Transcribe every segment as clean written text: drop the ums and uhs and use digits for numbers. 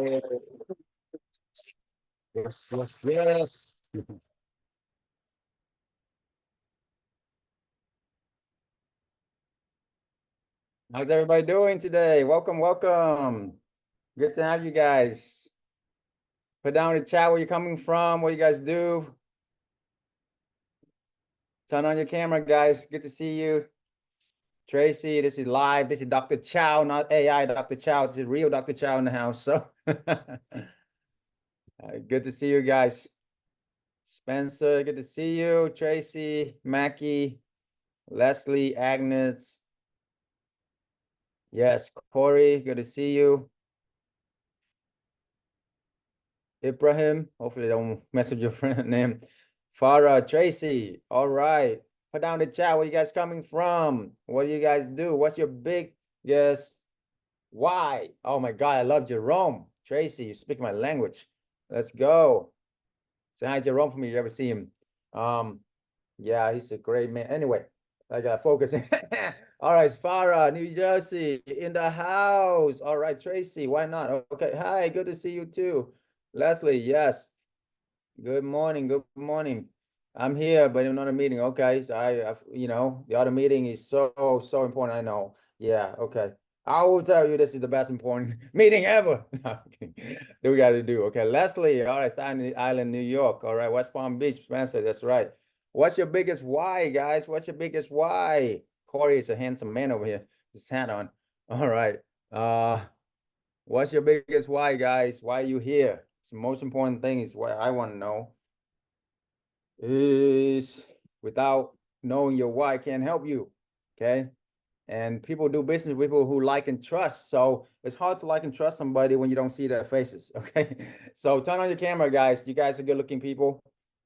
Yes, yes, yes. How's everybody doing today? Welcome, welcome. Good to have you guys. Put down in the chat where you're coming from, what you guys do. Turn on your camera, guys. Good to see you. Tracy, this is live. This is Dr. Chau, not AI Dr. Chau. This is real Dr. Chau in the house. So good to see you guys. Spencer, good to see you. Tracy, Mackie, Leslie, Agnes. Yes, Corey, good to see you. Ibrahim, hopefully don't mess up your friend name. Farah, Tracy, all right. Put down the chat where you guys coming from. What do you guys do? What's your biggest why? Oh my God, I love Jerome. Tracy, you speak my language. Let's go. Say hi, Jerome, for me. You ever see him? Yeah, he's a great man. Anyway, I got focus. All right, Farah, New Jersey, in the house. All right, Tracy, why not? Okay, hi, good to see you too. Leslie, yes. Good morning. Good morning. I'm here, but in another meeting. Okay, so the other meeting is so important. I know. Yeah. Okay. I will tell you this is the best important meeting ever. No, that we got to do. Okay, Leslie. All right, Staten Island, New York. All right, West Palm Beach, Spencer. That's right. What's your biggest why, guys? What's your biggest why? Corey is a handsome man over here. His hat on. All right. What's your biggest why, guys? Why are you here? It's the most important thing is what I want to know is without knowing your why can't help you. Okay. And people do business with people who like and trust. So it's hard to like and trust somebody when you don't see their faces. Okay. So turn on your camera, guys. You guys are good looking people.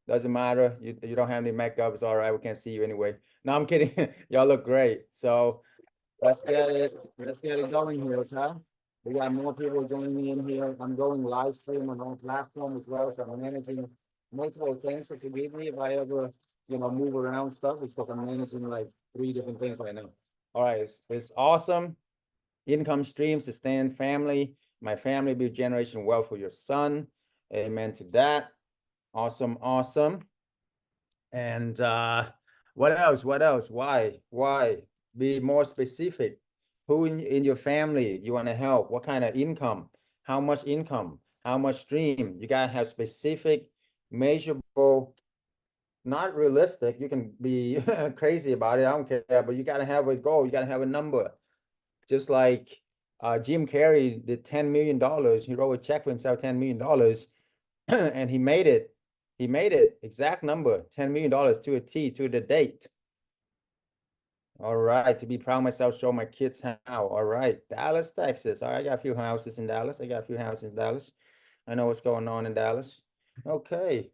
Doesn't matter. You don't have any makeup. It's all right. We can't see you anyway. No, I'm kidding. Y'all look great. So let's get it. Let's get it going here, okay? We got more people joining me in here. I'm going live stream on our platform as well, so I'm managing multiple things. So forgive me if I ever, move around stuff. It's because I'm managing like 3 different things right now. All right, it's awesome. Income stream, sustain family. My family be generation wealth for your son. Amen to that. Awesome, awesome. And what else? What else? Why? Why? Be more specific. Who in your family you want to help? What kind of income? How much income? How much stream? You gotta have specific, measurable, not realistic. You can be crazy about it. I don't care, but you gotta have a goal. You gotta have a number. Just like Jim Carrey did $10 million. He wrote a check for himself, $10 million, and he made it. He made it. Exact number, $10 million to a T, to the date. All right. To be proud of myself, show my kids how. All right. Dallas, Texas. All right. I got a few houses in Dallas. I know what's going on in Dallas. Okay.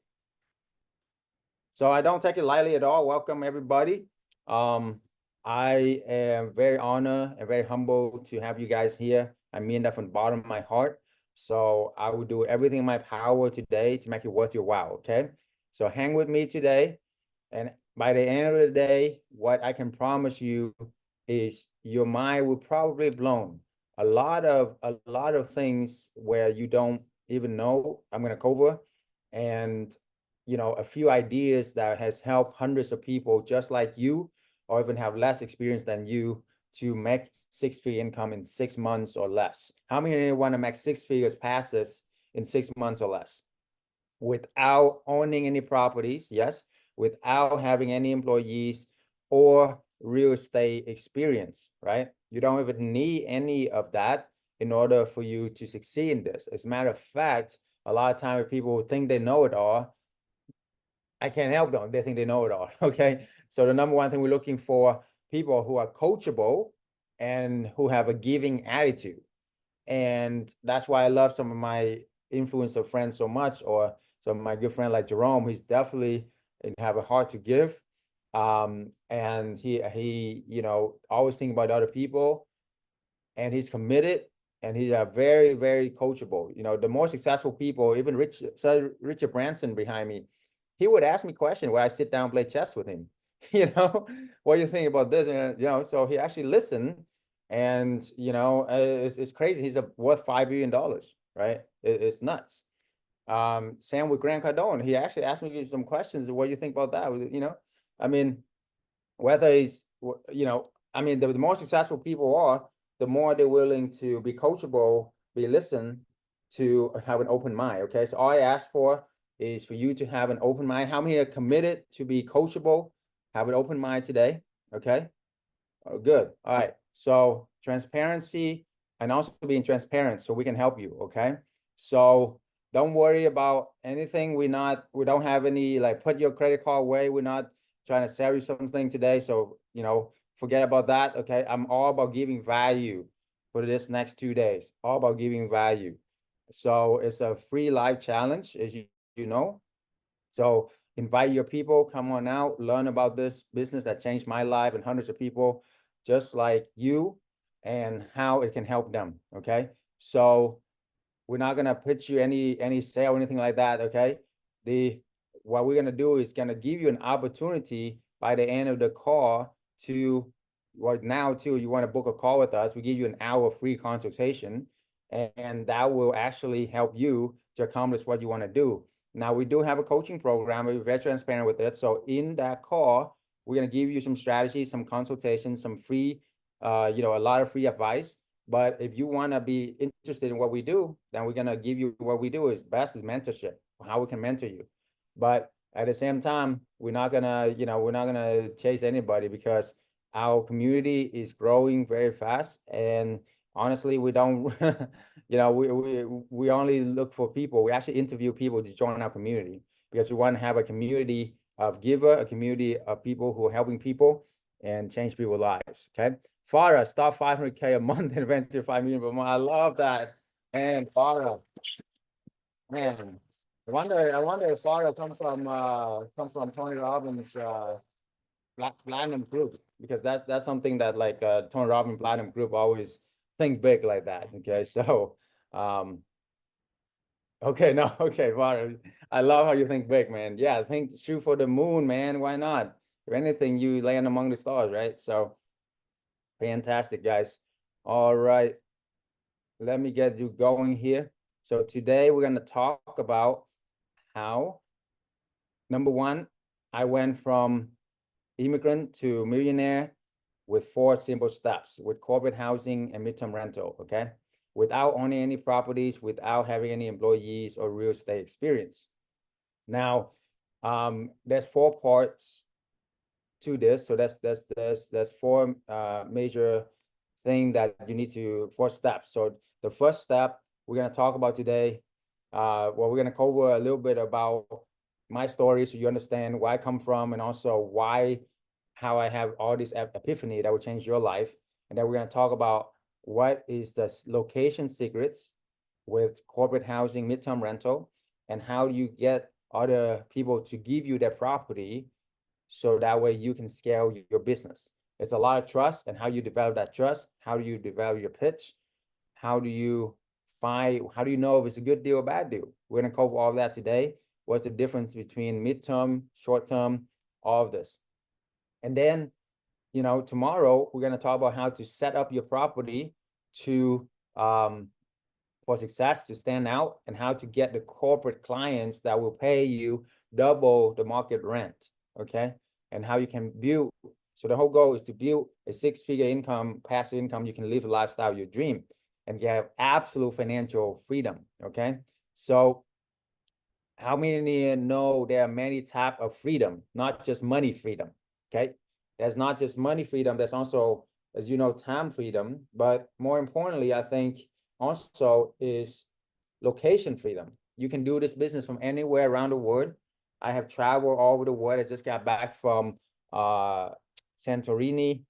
So I don't take it lightly at all. Welcome, everybody. I am very honored and very humbled to have you guys here. I mean that from the bottom of my heart. So I will do everything in my power today to make it worth your while, okay? So hang with me today. And by the end of the day, what I can promise you is your mind will probably blown. A lot of things where you don't even know I'm gonna cover. And a few ideas that has helped hundreds of people just like you, or even have less experience than you, to make six-figure income in 6 months or less. How many want to make six figures passives in 6 months or less without owning any properties? Yes. Without having any employees or real estate experience, right? You don't even need any of that in order for you to succeed in this. As a matter of fact, a lot of times people think they know it all. I can't help them. They think they know it all. Okay. So the number one thing we're looking for, people who are coachable and who have a giving attitude. And that's why I love some of my influencer friends so much, or some of my good friend like Jerome. He's definitely have a heart to give. And he, always think about other people, and he's committed, and he's a very, very coachable. The more successful people, even Richard Branson behind me, he would ask me questions where I sit down and play chess with him. What do you think about this? And so he actually listened, and it's crazy. He's worth $5 billion. right? It's nuts. Same with Grant Cardone. He actually asked me some questions. What do you think about that? You know, I mean, whether he's, you know, I mean, the more successful people are, the more they're willing to be coachable, be listened to, have an open mind. Okay, so all I ask for is for you to have an open mind. How many are committed to be coachable? Have an open mind today. Okay. Oh, good. All right. So transparency and also being transparent so we can help you. Okay. So don't worry about anything. We don't have any, like, put your credit card away. We're not trying to sell you something today. So, you know, forget about that. Okay. I'm all about giving value for this next 2 days, all about giving value. So it's a free live challenge, as you know. So invite your people, come on out, learn about this business that changed my life and hundreds of people just like you, and how it can help them. Okay. So we're not gonna pitch you any sale or anything like that. Okay. What we're gonna do is gonna give you an opportunity by the end of the call to, well, now too, you want to book a call with us, we give you an hour free consultation, and that will actually help you to accomplish what you want to do. Now, we do have a coaching program. We're very transparent with it. So in that call, we're going to give you some strategies, some consultations, some free, you know, a lot of free advice. But if you want to be interested in what we do, then we're going to give you what we do is best is mentorship, how we can mentor you. But at the same time, we're not going to, you know, we're not going to chase anybody, because our community is growing very fast. And honestly, we don't, you know, we only look for people. We actually interview people to join our community, because we want to have a community of giver, a community of people who are helping people and change people's lives. Okay. Farah, start 500K a month and venture 5 million per month. I love that. And Farah, man, I wonder if Farah come from Tony Robbins platinum group, because that's something that, like, Tony Robbins platinum group always think big like that. Okay. So okay, no, okay, Farah, I love how you think big, man. Yeah, think, shoot for the moon, man. Why not? If anything, you land among the stars, right? So fantastic, guys. All right, let me get you going here. So today we're going to talk about how, number one, I went from immigrant to millionaire with 4 simple steps, with corporate housing and midterm rental. Okay, without owning any properties, without having any employees or real estate experience. Now, there's 4 parts to this. So that's 4 major thing that you need to, 4 steps. So the first step we're going to talk about today, well, we're going to cover a little bit about my story, so you understand where I come from, and also how I have all this epiphany that will change your life. And then we're going to talk about what is the location secrets with corporate housing, midterm rental, and how do you get other people to give you their property, so that way you can scale your business. It's a lot of trust, and how you develop that trust. How do you develop your pitch? How do you know if it's a good deal or bad deal? We're going to cover all of that today. What's the difference between midterm, short term, all of this. And then, you know, tomorrow we're going to talk about how to set up your property to for success, to stand out, and how to get the corporate clients that will pay you double the market rent. Okay. And how you can build. So the whole goal is to build a 6-figure income, passive income. You can live a lifestyle of your dream and get absolute financial freedom. Okay. So how many know there are many types of freedom, not just money freedom? Okay. There's not just money freedom. There's also, as you know, time freedom. But more importantly, I think also is location freedom. You can do this business from anywhere around the world. I have traveled all over the world. I just got back from Santorini,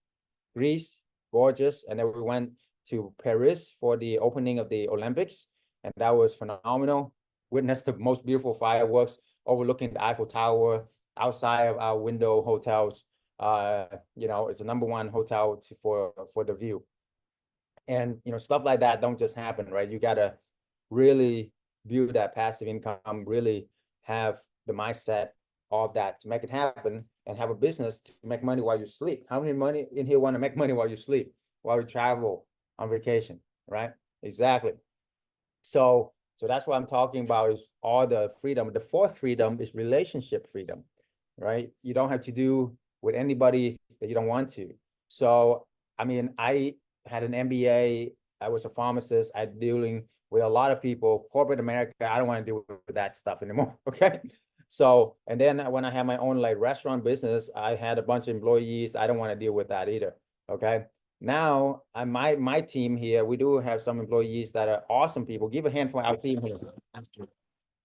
Greece, gorgeous. And then we went to Paris for the opening of the Olympics, and that was phenomenal. Witnessed the most beautiful fireworks overlooking the Eiffel Tower outside of our window hotels. You know, it's the #1 hotel for the view. And, you know, stuff like that don't just happen, right? You got to really build that passive income, really have the mindset of that to make it happen, and have a business to make money while you sleep. How many money in here want to make money while you sleep, while you travel on vacation, right? Exactly. So So that's what I'm talking about is all the freedom. The fourth freedom is relationship freedom, right? You don't have to do with anybody that you don't want to. So, I mean, I had an MBA. I was a pharmacist. I dealing with a lot of people, corporate America. I don't want to deal with that stuff anymore. Okay. So, and then when I had my own like restaurant business, I had a bunch of employees. I don't want to deal with that either. Okay. Now, my team here, we do have some employees that are awesome people. Give a hand for our team here.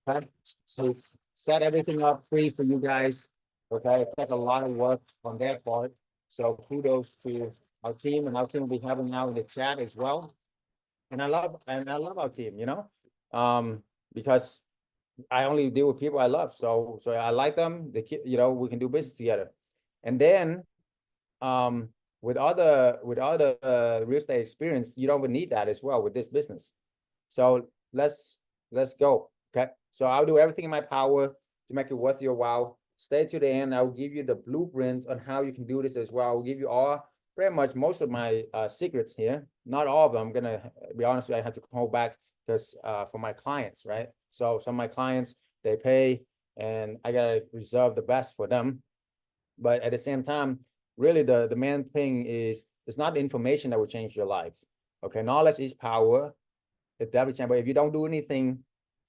Okay. So set everything up free for you guys. Okay. It took a lot of work on their part. So kudos to our team, and our team will be having now in the chat as well. And I love our team, you know, because I only deal with people I love. So I like them. You know, we can do business together. And then with other real estate experience, you don't even need that as well with this business. So let's go. Okay. So I'll do everything in my power to make it worth your while. Stay to the end. I will give you the blueprint on how you can do this as well. I will give you all pretty much most of my secrets here. Not all of them. I'm gonna be honest with you, I have to hold back because for my clients, right? So some of my clients, they pay and I gotta reserve the best for them. But at the same time, really the main thing is it's not the information that will change your life. Okay, knowledge is power. It definitely change, but if you don't do anything,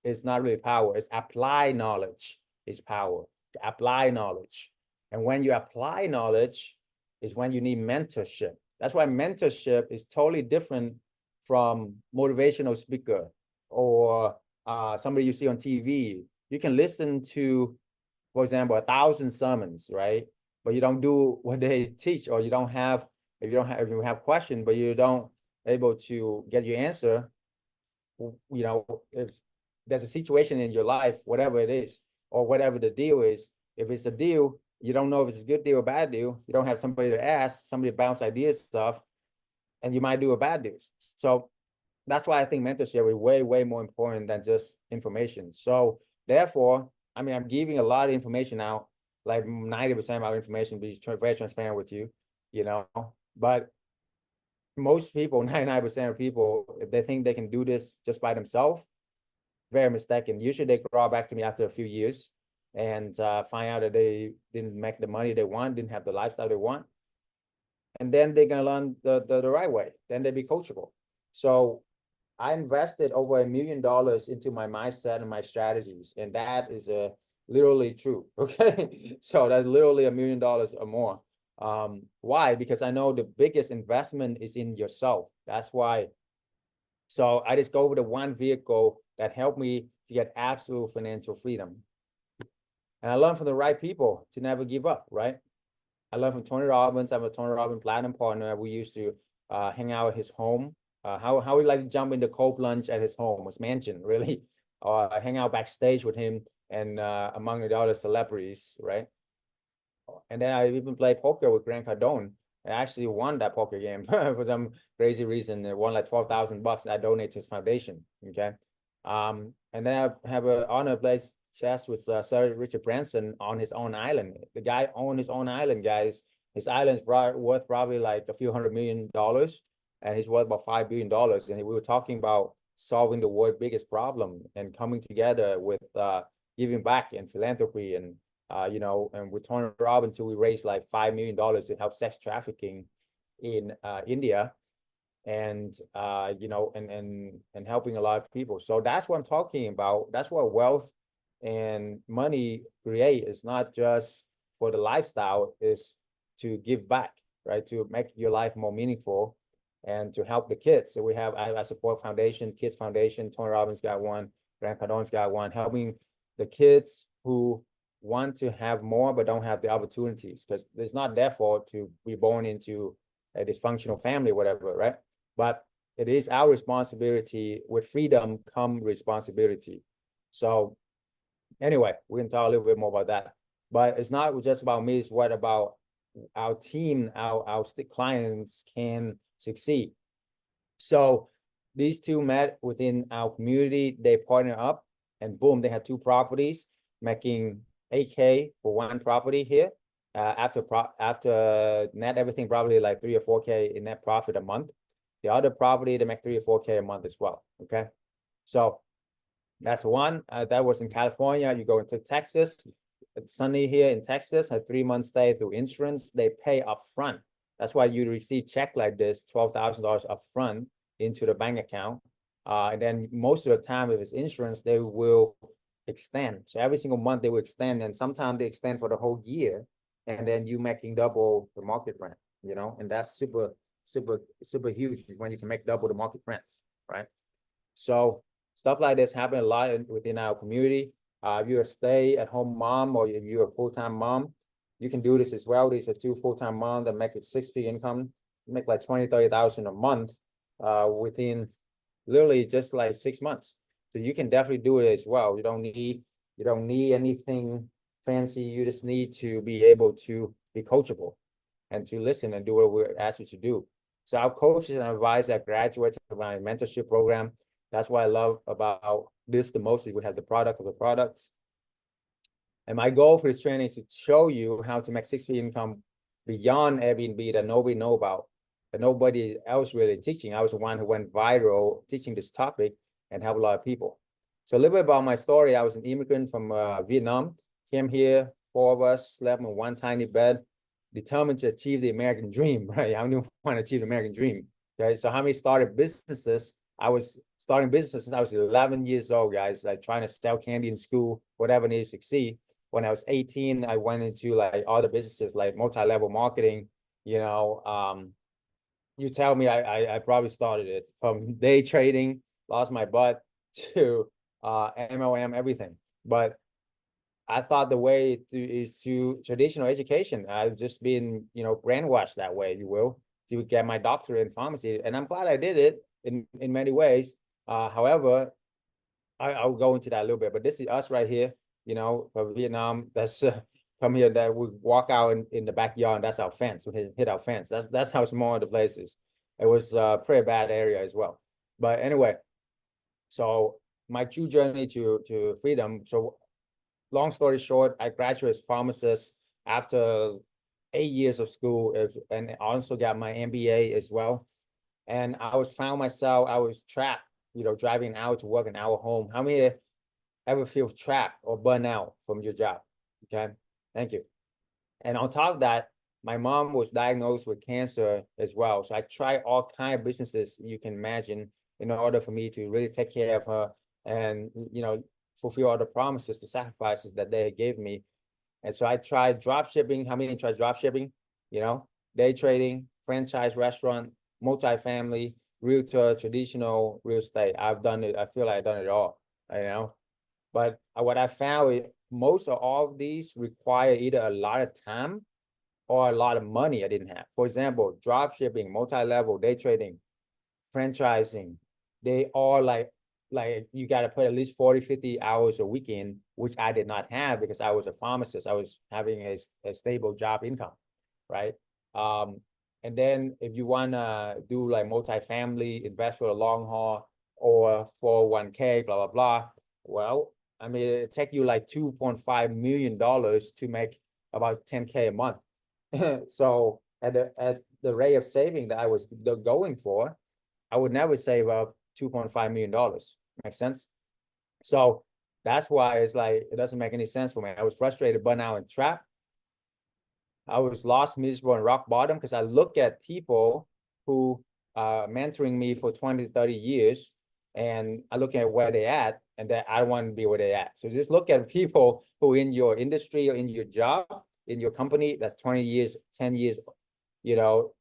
it's not really power. It's apply knowledge is power. Apply knowledge. And when you apply knowledge is when you need mentorship. That's why mentorship is totally different from motivational speaker or somebody you see on TV. You can listen to, for example, 1,000 sermons, right? But you don't do what they teach, or you don't have, if you have questions, but you don't able to get your answer, you know, if there's a situation in your life, whatever it is, or whatever the deal is, if it's a deal, you don't know if it's a good deal or bad deal. You don't have somebody to ask, somebody to bounce ideas stuff, and you might do a bad deal. So that's why I think mentorship is way more important than just information. So therefore, I mean, I'm giving a lot of information out, like 90% of our information, be very transparent with you, you know, but most people, 99% of people, if they think they can do this just by themselves, very mistaken. Usually they crawl back to me after a few years and find out that they didn't make the money they want, didn't have the lifestyle they want. And then they're going to learn the right way. Then they be coachable. So I invested over $1 million into my mindset and my strategies. And that is literally true. Okay. So that's literally $1 million or more. Why? Because I know the biggest investment is in yourself. That's why. So I just go over the one vehicle that helped me to get absolute financial freedom. And I learned from the right people to never give up, right? I learned from Tony Robbins. I'm a Tony Robbins Platinum partner. We used to hang out at his home. How we like to jump into cold plunge at his home, his mansion, really. Hang out backstage with him and among the other celebrities, right? And then I even played poker with Grant Cardone. I actually won that poker game for some crazy reason. I won like $12,000 I donate to his foundation. Okay. And then I have an honor to play chess with Sir Richard Branson on his own island. The guy owned his own island, guys. His island's worth probably like a few $100 million, and he's worth about $5 billion. And we were talking about solving the world's biggest problem and coming together with giving back and philanthropy and you know, and with Tony Robbins, we raised like $5 million to help sex trafficking in India, and you know, and helping a lot of people. So that's what I'm talking about. That's what wealth and money create. It's not just for the lifestyle, is to give back, right? To make your life more meaningful and to help the kids. So I support foundation, Kids Foundation. Tony Robbins got one, Grant Cardone's got one, helping the kids who want to have more but don't have the opportunities, because it's not their fault to be born into a dysfunctional family, whatever, right? But it is our responsibility. With freedom come responsibility. So anyway, we can talk a little bit more about that. But it's not just about me, it's what about our team, our clients can succeed. So these two met within our community, they partner up, and boom, they had 2 properties making 8K for one property here. After net everything, probably like 3 or 4K in net profit a month. The other property, they make 3 or 4K a month as well. Okay. So That's one. That was in California. You go into Texas. It's sunny here in Texas. A 3-month stay through insurance. They pay up front. That's why you receive check like this, $12,000 up front into the bank account. And then most of the time, if it's insurance, they will extend. So every single month they will extend, and sometimes they extend for the whole year, and then you making double the market rent, you know, and that's super, super, super huge when you can make double the market rent, right? So stuff like this happen a lot within our community. If you're a stay-at-home mom or if you're a full-time mom, you can do this as well. These are 2 full-time moms that make a 6-figure income, make like 20, 30,000 a month within literally just like 6 months. So you can definitely do it as well. You don't need anything fancy. You just need to be able to be coachable and to listen and do what we ask you to do. So our coaches and advisors that graduates of my mentorship program, that's what I love about this the most. We have the product of the products. And my goal for this training is to show you how to make 6-figure income beyond Airbnb that nobody know about, that nobody else really teaching. I was the one who went viral teaching this topic and helped a lot of people. So a little bit about my story. I was an immigrant from Vietnam, came here, 4 of us slept in one tiny bed, determined to achieve the American dream, right? I don't want to achieve the American dream. Okay, so how many started businesses? I was starting businesses since I was 11 years old, guys, like trying to sell candy in school, whatever needs to succeed. When I was 18, I went into like other businesses like multi-level marketing, you know. You tell me I probably started it from day trading, lost my butt, to MLM, everything. But I thought the way is to traditional education. I've just been, you know, brainwashed that way, if you will, to get my doctorate in pharmacy. And I'm glad I did it in many ways. However, I'll go into that a little bit, but this is us right here, you know, from Vietnam. That's come here that we walk out in the backyard, and that's our fence. We hit our fence. That's how small the place is. It was a pretty bad area as well. But anyway, so my true journey to freedom. So long story short, I graduated as pharmacist after 8 years of school, and also got my MBA as well. And I was trapped, you know, driving an hour to work, an hour home. How many ever feel trapped or burnt out from your job? Okay, thank you. And on top of that, my mom was diagnosed with cancer as well. So I tried all kind of businesses you can imagine in order for me to really take care of her and, you know, fulfill all the promises, the sacrifices that they gave me. And so I tried drop shipping. How many tried drop shipping? You know, day trading, franchise restaurant, multifamily, realtor, traditional real estate. I've done it. I feel like I've done it all, you know. But what I found is most of all of these require either a lot of time or a lot of money I didn't have. For example, drop shipping, multi-level, day trading, franchising, they all like you got to put at least 40, 50 hours a weekend, which I did not have because I was a pharmacist. I was having a stable job income, right? And then if you want to do like multifamily, invest for the long haul or 401k, blah, blah, blah. Well, I mean, it take you like $2.5 million to make about 10K a month. So at the rate of saving that I was going for, I would never save up $2.5 million. Makes sense? So that's why it's like, it doesn't make any sense for me. I was frustrated, burnt out, and trapped. I was lost, miserable, and rock bottom because I look at people who are mentoring me for 20, 30 years, and I look at where they at, and that I don't want to be where they at. So just look at people who in your industry or in your job, in your company, that's 20 years, 10 years, you know,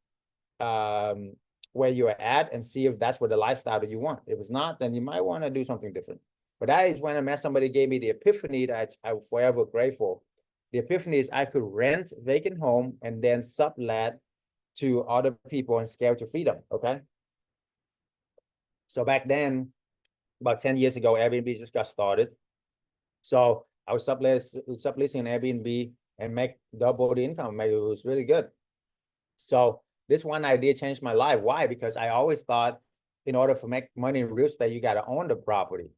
where you're at, and see if that's what the lifestyle that you want. If it's not, then you might want to do something different. But that is when I met somebody gave me the epiphany that I'm forever grateful. The epiphany is I could rent vacant home and then sublet to other people and scale to freedom. Okay. So back then, about 10 years ago, Airbnb just got started. So I was subleasing an Airbnb and make double the income. Maybe it was really good. So this one idea changed my life. Why? Because I always thought in order to make money in real estate, you got to own the property.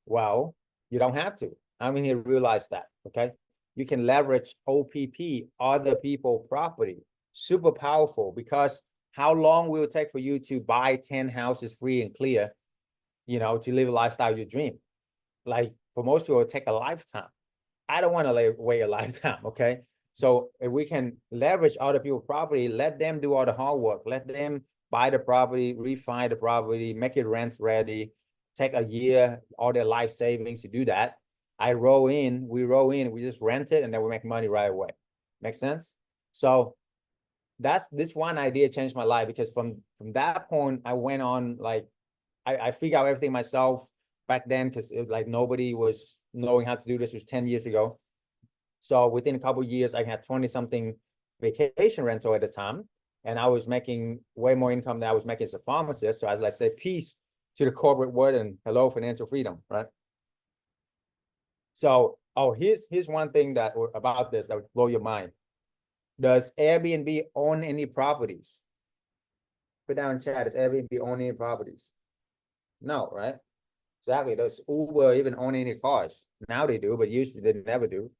Well, you don't have to. I mean, you realize that, okay? You can leverage OPP, other people property. Super powerful, because how long will it take for you to buy 10 houses free and clear, you know, to live a lifestyle you dream? like for most people, it take a lifetime. I don't want to wait a lifetime, okay? So if we can leverage other people's property, let them do all the hard work. Let them buy the property, refi the property, make it rent ready, take a year, all their life savings to do that. We roll in, we just rent it, and then we make money right away. Make sense? So that's this one idea changed my life, because from that point, I went on like I figured out everything myself back then, because it like nobody was knowing how to do this. It was 10 years ago. So within a couple of years, I had 20 something vacation rental at the time. And I was making way more income than I was making as a pharmacist. So I was like, say peace to the corporate world and hello, financial freedom, right? So, oh, here's one thing that about this that would blow your mind. Does Airbnb own any properties? Put down in chat, does Airbnb own any properties? No, right? Exactly. Does Uber even own any cars? Now they do, but usually they never do.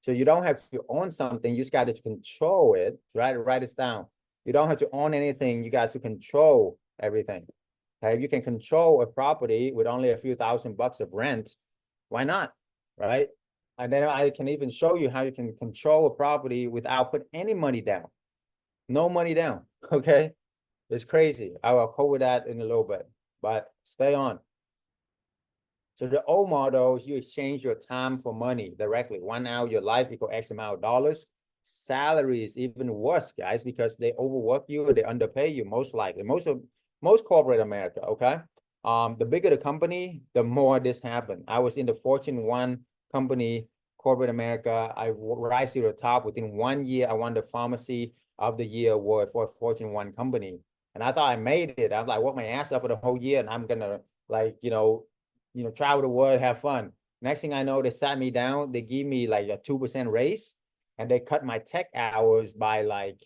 So you don't have to own something, you just got to control it, right? Write this down. You don't have to own anything, you got to control everything. Okay, if you can control a property with only a few $1,000 of rent, why not? Right? And then I can even show you how you can control a property without put any money down. No money down. Okay. It's crazy. I will cover that in a little bit, but stay on. So the old model is you exchange your time for money directly. 1 hour your life equal X amount of dollars. Salary is even worse, guys, because they overwork you, they underpay you, most likely. Most corporate America, okay? The bigger the company, the more this happened. I was in the Fortune 1 company, corporate America. I rise to the top within 1 year. I won the Pharmacy of the Year award for a Fortune 1 company. And I thought I made it. I'm like, worked my ass up for the whole year, and I'm gonna like, travel the world, have fun. Next thing I know, they sat me down, they give me like a 2% raise, and they cut my tech hours by like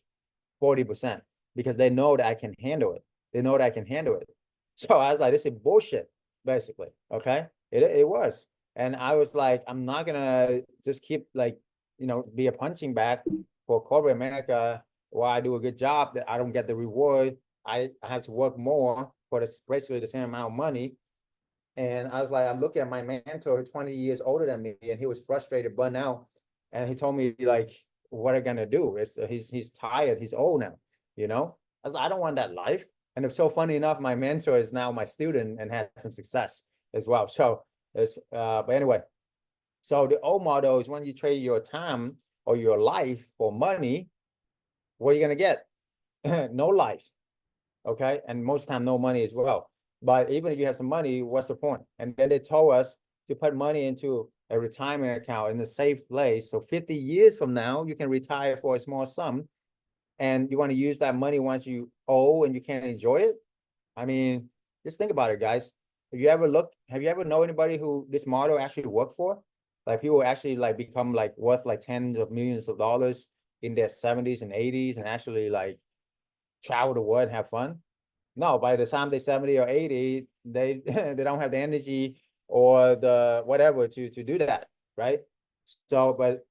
40% because they know that I can handle it. They know that I can handle it. So I was like, this is bullshit, basically. Okay. It was. And I was like, I'm not gonna just keep like, be a punching bag for corporate America while I do a good job that I don't get the reward. I have to work more for basically the same amount of money. And I was like, I'm looking at my mentor, who's 20 years older than me, and he was frustrated, burnt out. And he told me, like, what are you gonna do? He's tired, he's old now, you know? I was like, I don't want that life. And it's so funny enough, my mentor is now my student and had some success as well. So it's but anyway, so the old model is when you trade your time or your life for money, what are you gonna get? No life. Okay. And most of the time, no money as well. But even if you have some money, what's the point? And then they told us to put money into a retirement account in a safe place. So 50 years from now, you can retire for a small sum, and you want to use that money once you owe and you can't enjoy it. I mean, just think about it, guys. Have you ever know anybody who this model actually worked for? Like people actually like become like worth like tens of millions of dollars in their 70s and 80s and actually like travel the world and have fun? No, by the time they're 70 or 80, they they don't have the energy or the whatever to do that, right? So, but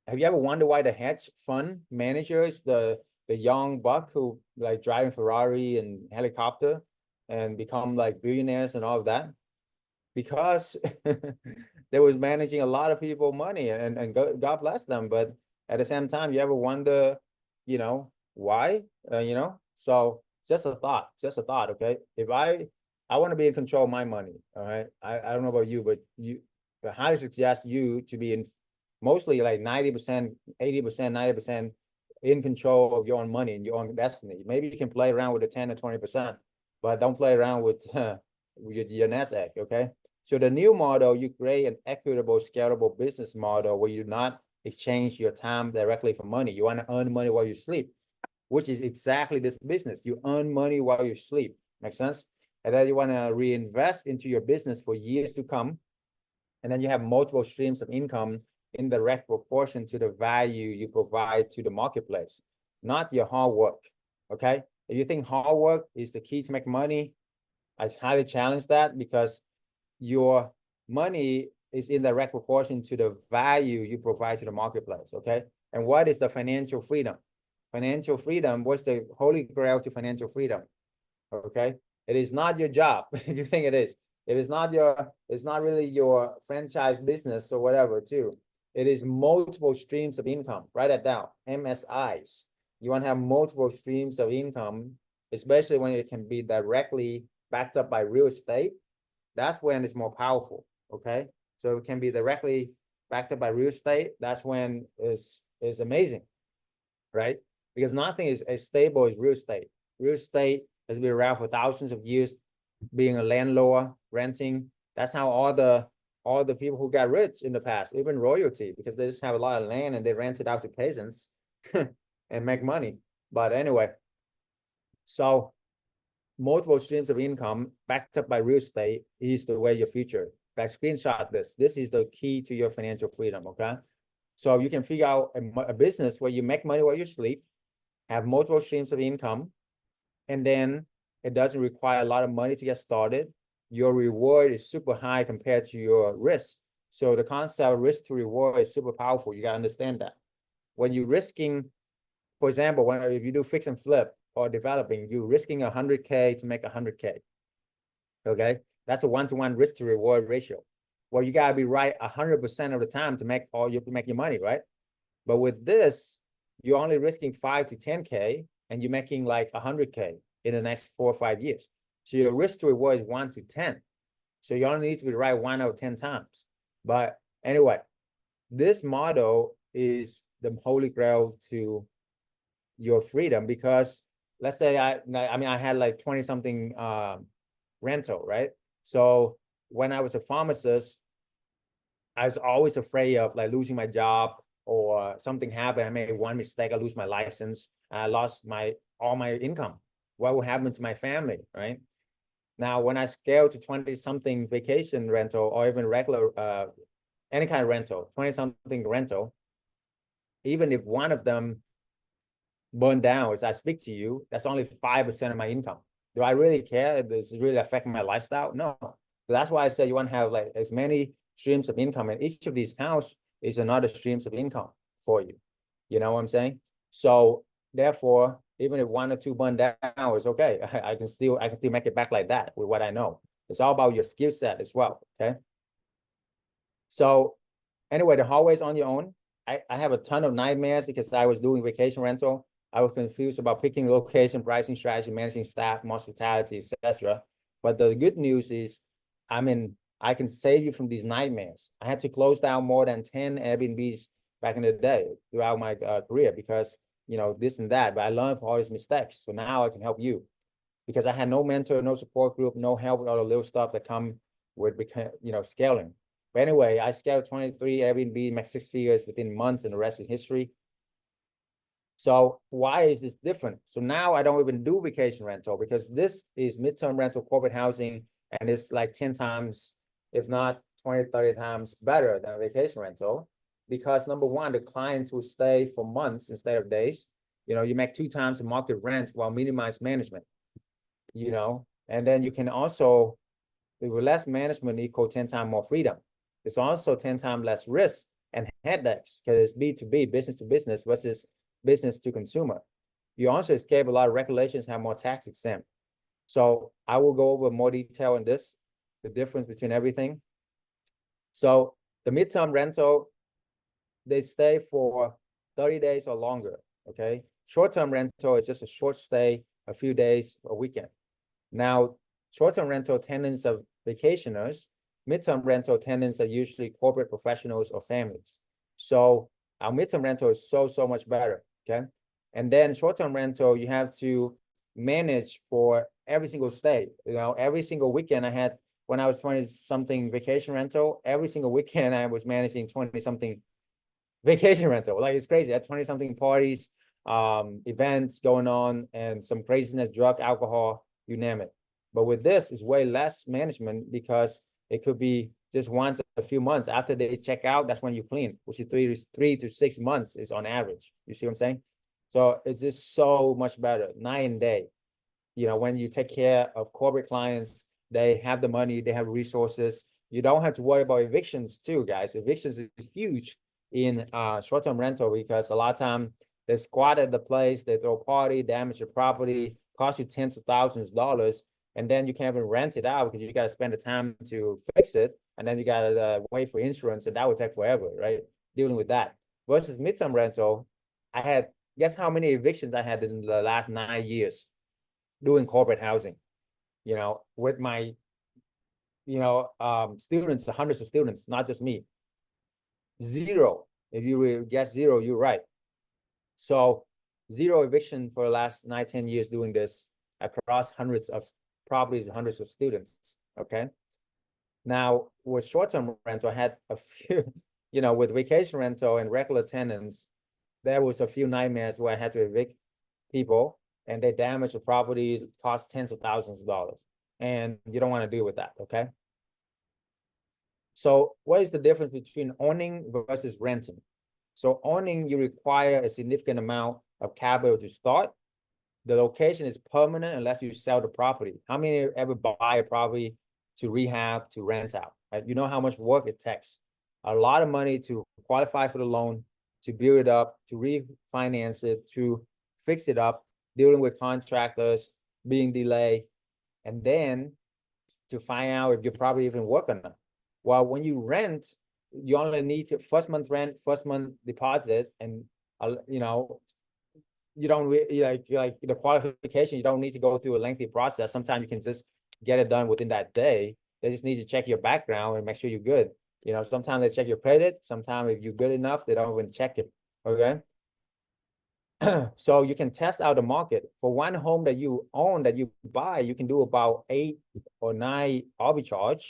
have you ever wondered why the hedge fund managers, the young buck who like driving Ferrari and helicopter and become like billionaires and all of that? Because they was managing a lot of people money, and God bless them. But at the same time, you ever wonder, why? So just a thought. Okay, if I want to be in control of my money. All right, I don't know about you, but I highly suggest you to be in mostly like 90%, 80%, 90% in control of your own money and your own destiny. Maybe you can play around with the 10 or 20%, but don't play around with your nest egg. Okay. So the new model, you create an equitable, scalable business model where you do not exchange your time directly for money. You want to earn money while you sleep, which is exactly this business. You earn money while you sleep. Make sense? And then you want to reinvest into your business for years to come. And then you have multiple streams of income in direct proportion to the value you provide to the marketplace, not your hard work. Okay. If you think hard work is the key to make money, I highly challenge that, because your money is in direct proportion to the value you provide to the marketplace. Okay. And what is the financial freedom? Financial freedom, what's the holy grail to financial freedom? Okay. It is not your job. If you think it is, If it's not your, it's not really your franchise business or whatever too. It is multiple streams of income. Write that down. MSIs. You want to have multiple streams of income, especially when it can be directly backed up by real estate. That's when it's more powerful. Okay. So it can be directly backed up by real estate. That's when is amazing, right? Because nothing is as stable as real estate. Real estate has been around for thousands of years, being a landlord, renting. That's how all the people who got rich in the past, even royalty, because they just have a lot of land and they rent it out to peasants and make money. But anyway, so multiple streams of income backed up by real estate is the way your future. Like screenshot this. This is the key to your financial freedom. Okay. So you can figure out a business where you make money while you sleep, have multiple streams of income, and then it doesn't require a lot of money to get started. Your reward is super high compared to your risk. So the concept of risk to reward is super powerful. You got to understand that. When you're risking, for example, if you do fix and flip or developing, you're risking 100K to make 100K. Okay. That's a 1-to-1 risk to reward ratio. Well, you got to be right 100% of the time to make your money, right? But with this, you're only risking 5 to 10K and you're making like 100K in the next 4 or 5 years. So your risk to reward is 1 to 10. So you only need to be right 1 out of 10 times. But anyway, this model is the holy grail to your freedom, because let's say I had like 20 something rental, right? So when I was a pharmacist, I was always afraid of like losing my job or something happened. I made one mistake, I lose my license, and I lost all my income. What will happen to my family, right? Now, when I scale to 20 something vacation rental or even regular any kind of rental, 20 something rental, even if one of them burned down as I speak to you, that's only 5% of my income. Do I really care? Does it really affect my lifestyle? No. So that's why I said you want to have like as many streams of income, and each of these house is another streams of income for you. You know what I'm saying? So therefore, even if 1 or 2 burn down, it's okay. I can still make it back like that with what I know. It's all about your skill set as well. Okay. So anyway, the hallway's on your own. I have a ton of nightmares because I was doing vacation rental. I was confused about picking location, pricing strategy, managing staff, hospitality, etc. But the good news is, I can save you from these nightmares. I had to close down more than 10 Airbnbs back in the day throughout my career because, this and that. But I learned from all these mistakes. So now I can help you because I had no mentor, no support group, no help with all the little stuff that come with, scaling. But anyway, I scaled 23 Airbnb, make 6 figures within months, and the rest is history. So why is this different? So now I don't even do vacation rental because this is midterm rental corporate housing, and it's like 10 times, if not 20, 30 times better than vacation rental. Because number one, the clients will stay for months instead of days. You make 2 times the market rent while minimize management, and then you can also, with less management equal 10 times more freedom. It's also 10 times less risk and headaches because it's B2B, business to business versus business to consumer. You also escape a lot of regulations, have more tax exempt. So I will go over more detail on this, the difference between everything. So the midterm rental, they stay for 30 days or longer, okay? Short-term rental is just a short stay, a few days, a weekend. Now, short-term rental tenants are vacationers. Midterm rental tenants are usually corporate professionals or families. So our midterm rental is so much better, okay? And then short-term rental, you have to manage for every single stay. Every single weekend I had, when I was 20-something vacation rental, every single weekend I was managing 20-something vacation rental. Like, it's crazy. I had 20-something parties, events going on, and some craziness, drug, alcohol, you name it. But with this, it's way less management because it could be just once a few months after they check out. That's when you clean, which is 3 to 6 months is on average. You see what I'm saying? So it's just so much better, night and day. When you take care of corporate clients, they have the money, they have resources. You don't have to worry about evictions too, guys. Evictions is huge in short-term rental because a lot of time they squat at the place, they throw a party, damage your property, cost you tens of thousands of dollars. and then you can't even rent it out because you got to spend the time to fix it, and then you got to wait for insurance, and that would take forever, right? Dealing with that. Versus midterm rental, I had, guess how many evictions I had in the last 9 years doing corporate housing, with my, students, the hundreds of students, not just me. Zero. If you guess zero, you're right. So zero eviction for the last 9, 10 years doing this across hundreds of properties, hundreds of students. Okay. Now with short-term rental, I had a few, with vacation rental and regular tenants, there was a few nightmares where I had to evict people and they damaged the property, cost tens of thousands of dollars. And you don't want to deal with that. Okay. So what is the difference between owning versus renting? So owning, you require a significant amount of capital to start. The location is permanent unless you sell the property. How many ever buy a property to rehab, to rent out, right? You know how much work it takes. A lot of money to qualify for the loan, to build it up, to refinance it, to fix it up, dealing with contractors, being delayed, and then to find out if your property even work or not. Well, when you rent, you only need to first month rent, first month deposit, and you don't like the qualification. You don't need to go through a lengthy process. Sometimes you can just get it done within that day. They just need to check your background and make sure you're good. Sometimes they check your credit. Sometimes if you're good enough, they don't even check it. Okay. So you can test out the market. For one home that you own, that you buy, you can do about 8 or 9 arbitrage.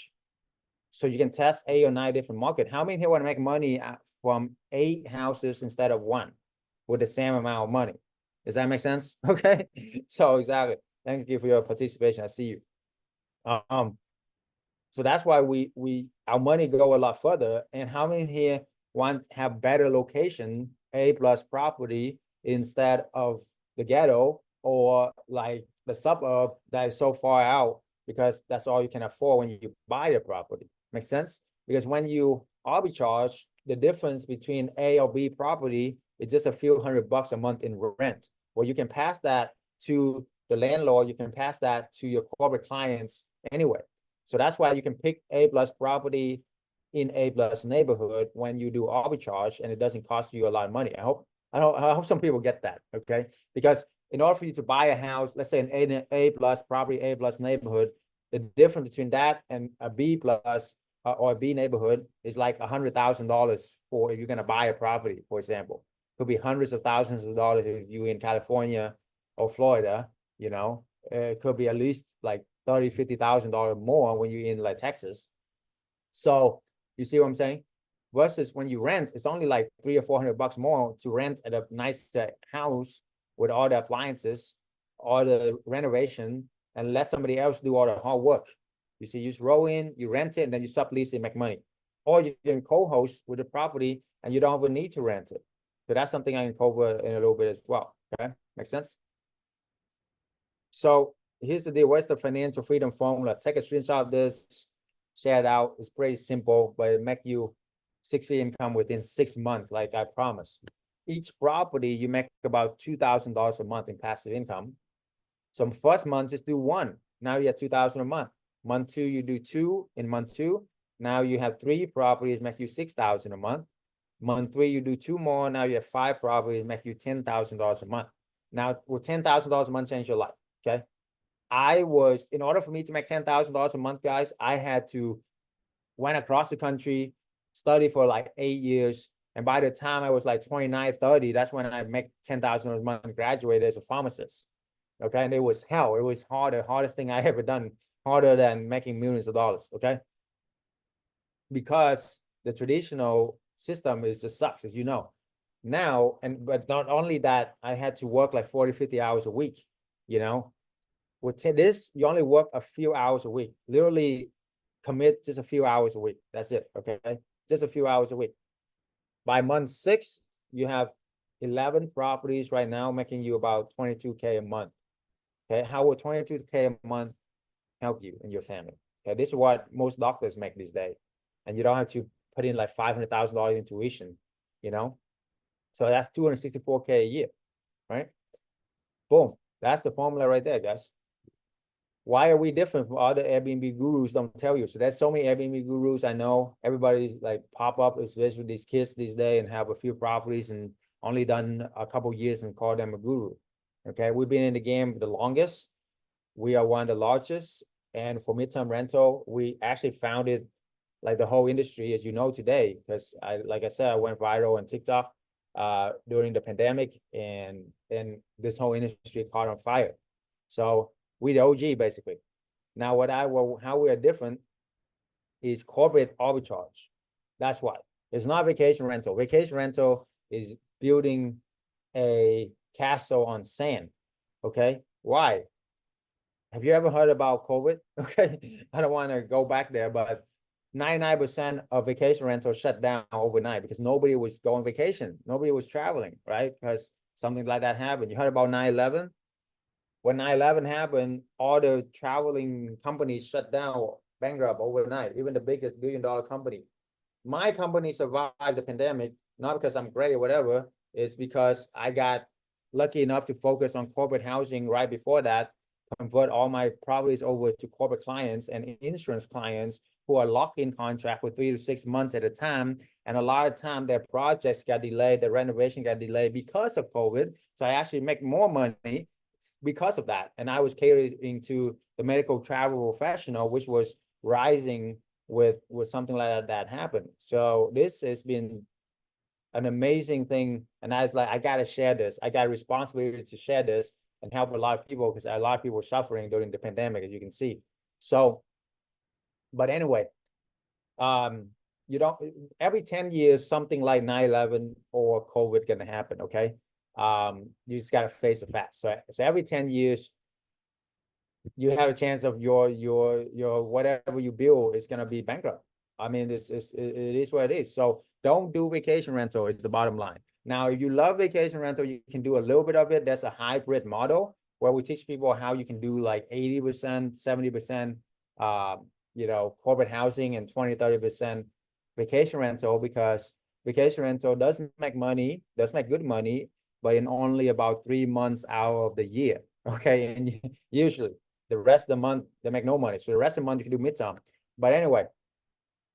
So you can test 8 or 9 different market. How many here want to make money from 8 houses instead of 1 with the same amount of money? Does that make sense? Okay. So exactly. Thank you for your participation. I see you. So that's why our money go a lot further. And how many here want to have better location, A+ property instead of the ghetto or like the suburb that is so far out, because that's all you can afford when you buy the property. Make sense? Because when you arbitrage, the difference between A or B property is just a few $100 a month in rent. Well, you can pass that to the landlord, you can pass that to your corporate clients anyway. So that's why you can pick A+ property in A+ neighborhood when you do arbitrage, and it doesn't cost you a lot of money. I hope some people get that. Okay. Because in order for you to buy a house, let's say an A+ property, A+ neighborhood, the difference between that and a B+ or a B neighborhood is like $100,000 for if you're going to buy a property, for example. Could be hundreds of thousands of dollars if you're in California or Florida. It could be at least like $30,000-$50,000 more when you're in like Texas. So you see what I'm saying? Versus when you rent, it's only like $300 or $400 more to rent at a nice house with all the appliances, all the renovation, and let somebody else do all the hard work. You see, you just roll in, you rent it, and then you sublease it and make money. Or you can co-host with the property and you don't even need to rent it. So that's something I can cover in a little bit as well. Okay, make sense? So here's the deal. What's the financial freedom formula? Take a screenshot of this, share it out. It's pretty simple, but it make you 6-figure income within 6 months, like I promised. Each property, you make about $2,000 a month in passive income. So first month, just do 1. Now you have $2,000 a month. Month 2, you do 2 in month 2. Now you have 3 properties, make you $6,000 a month. Month 3, you do 2 more. Now you have 5 properties, make you $10,000 a month. Now, will $10,000 a month change your life? Okay. In order for me to make $10,000 a month, guys, I had to went across the country, study for like 8 years. And by the time I was like 29, 30, that's when I make $10,000 a month, graduated as a pharmacist. Okay. And it was hell. It was hard, the hardest thing I ever done, harder than making millions of dollars. Okay. Because the traditional system is just sucks, as you know. Now, but not only that, I had to work like 40, 50 hours a week, With this, you only work a few hours a week. Literally commit just a few hours a week. That's it. Okay. Just a few hours a week. By month 6, you have 11 properties right now, making you about $22K a month. Okay. How will $22K a month help you and your family? Okay. This is what most doctors make these days. And you don't have to put in like $500,000 in tuition, So that's $264K a year, right? Boom. That's the formula right there, guys. why are we different from other Airbnb gurus? Don't tell you. So there's so many Airbnb gurus I know. Everybody like pop up, especially with these kids these days, and have a few properties and only done a couple years and call them a guru. Okay, we've been in the game the longest. We are one of the largest, and for midterm rental, we actually founded like the whole industry, as you know today, because like I said, I went viral on TikTok during the pandemic, and this whole industry caught on fire. So we the OG basically. Now, how we are different is corporate arbitrage. That's why it's not vacation rental. Vacation rental is building a castle on sand. Okay, why? Have you ever heard about COVID? Okay, I don't want to go back there, but 99% of vacation rentals shut down overnight because nobody was going vacation. Nobody was traveling, right? Because something like that happened. You heard about 9/11? When 9/11 happened, all the traveling companies shut down, bankrupt overnight, even the biggest billion-dollar company. My company survived the pandemic, not because I'm great or whatever, it's because I got lucky enough to focus on corporate housing right before that, convert all my properties over to corporate clients and insurance clients who are locked in contract for 3 to 6 months at a time. And a lot of time their projects got delayed, their renovation got delayed because of COVID. So I actually make more money because of that. And I was catering to the medical travel professional, which was rising with something like that happened. So this has been an amazing thing. And I was like, I gotta share this. I got a responsibility to share this and help a lot of people because a lot of people were suffering during the pandemic, as you can see. So, but anyway, you don't, every 10 years, something like 9/11 or COVID gonna happen, okay? You just gotta face the facts. So every 10 years, you have a chance of your whatever you build is gonna be bankrupt. I mean, it is what it is. So don't do vacation rental is the bottom line. Now, if you love vacation rental, you can do a little bit of it. That's a hybrid model where we teach people how you can do like 80%, 70%, corporate housing and 20, 30% vacation rental, because vacation rental doesn't make money, does make good money, but in only about 3 months out of the year. Okay, and usually the rest of the month they make no money. So the rest of the month you can do midterm. But anyway,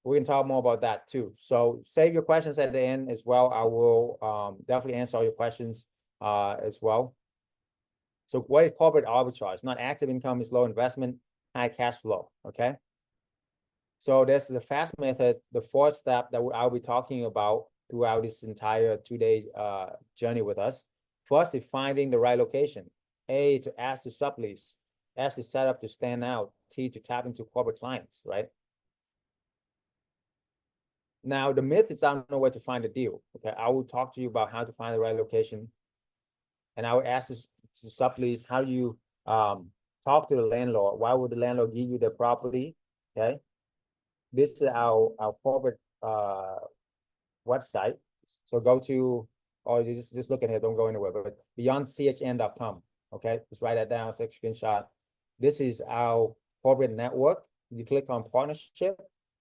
we can talk more about that too. So save your questions at the end as well. I will definitely answer all your questions as well. So what is corporate arbitrage? Not active income, is low investment, high cash flow. Okay. So that's the fast method, the fourth step that I'll be talking about throughout this entire 2-day journey with us. First is finding the right location. A, to ask to sublease. S is set up to stand out. T, to tap into corporate clients, right? Now, the myth is I don't know where to find a deal. Okay, I will talk to you about how to find the right location. And I will ask this to sublease, how you talk to the landlord. Why would the landlord give you the property? Okay. This is our corporate website. So go to, or just look at it, don't go anywhere, but beyondchn.com. Okay, just write that down, take a screenshot. This is our corporate network. You click on partnership,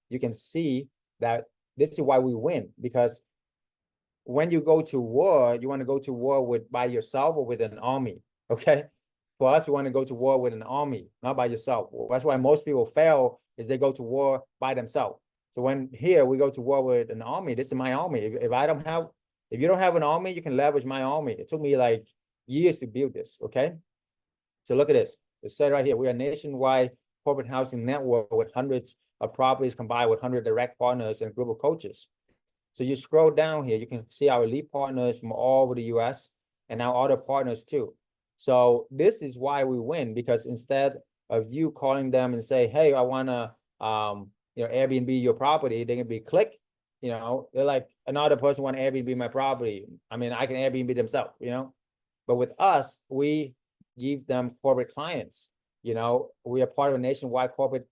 you can see that this is why we win, because when you go to war, you want to go to war with by yourself or with an army. Okay. For us, we want to go to war with an army, not by yourself. That's why most people fail, is they go to war by themselves. So when here we go to war with an army, this is my army. If you don't have an army, you can leverage my army. It took me like years to build this. Okay. So look at this. It said right here, we are a nationwide corporate housing network with hundreds of properties combined with 100 direct partners and a group of coaches. So you scroll down here, you can see our elite partners from all over the US and our other partners too. So this is why we win, because instead of you calling them and say, hey, I want to Airbnb your property, they can be click, they're like, another person want to Airbnb my property. I mean, I can Airbnb themselves, but with us, we give them corporate clients. We are part of a nationwide corporate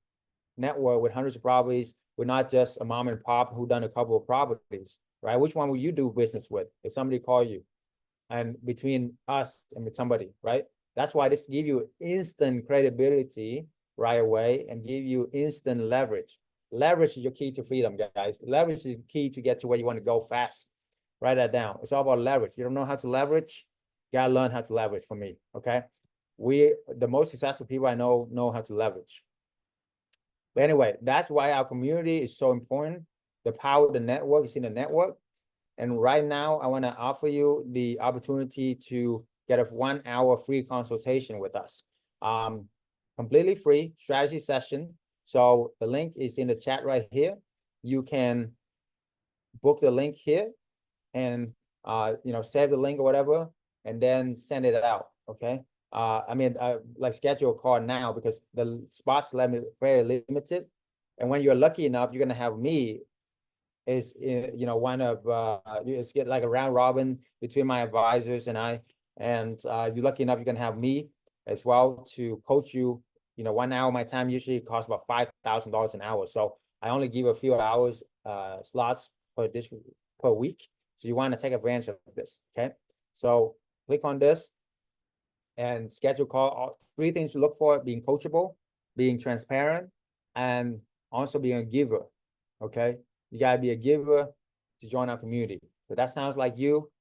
network with hundreds of properties. We're not just a mom and pop who done a couple of properties, right? Which one will you do business with if somebody call you? And between us and with somebody, right? That's why this give you instant credibility right away and give you instant leverage. Leverage is your key to freedom, guys. Leverage is the key to get to where you want to go fast. Write that down. It's all about leverage. You don't know how to leverage, you gotta learn how to leverage from me, okay? the most successful people I know how to leverage. But anyway, that's why our community is so important. The power of the network is in the network. And right now, I want to offer you the opportunity to get a 1 hour free consultation with us. Completely free strategy session. So the link is in the chat right here. You can book the link here and save the link or whatever, and then send it out. Okay. Like schedule a call now because the spots very limited. And when you're lucky enough, you're gonna have me is one of it's get like a round robin between my advisors and I. And you're lucky enough, you can have me as well to coach you. 1 hour of my time usually costs about $5,000 an hour. So I only give a few hours slots per week. So you want to take advantage of this. Okay. So click on this and schedule call. 3 things to look for: being coachable, being transparent, and also being a giver. Okay. You gotta be a giver to join our community. If that sounds like you,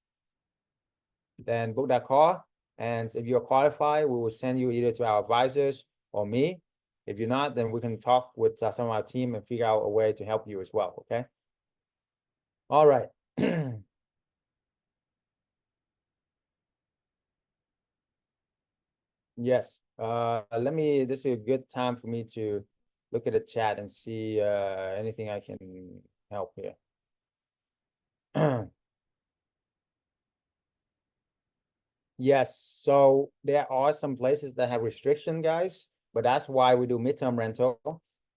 then book that call. And if you're qualified, we will send you either to our advisors or me. If you're not, then we can talk with some of our team and figure out a way to help you as well. Okay. All right. Yes. This is a good time for me to look at the chat and see anything I can help here. Yes, so there are some places that have restriction, guys, but that's why we do midterm rental.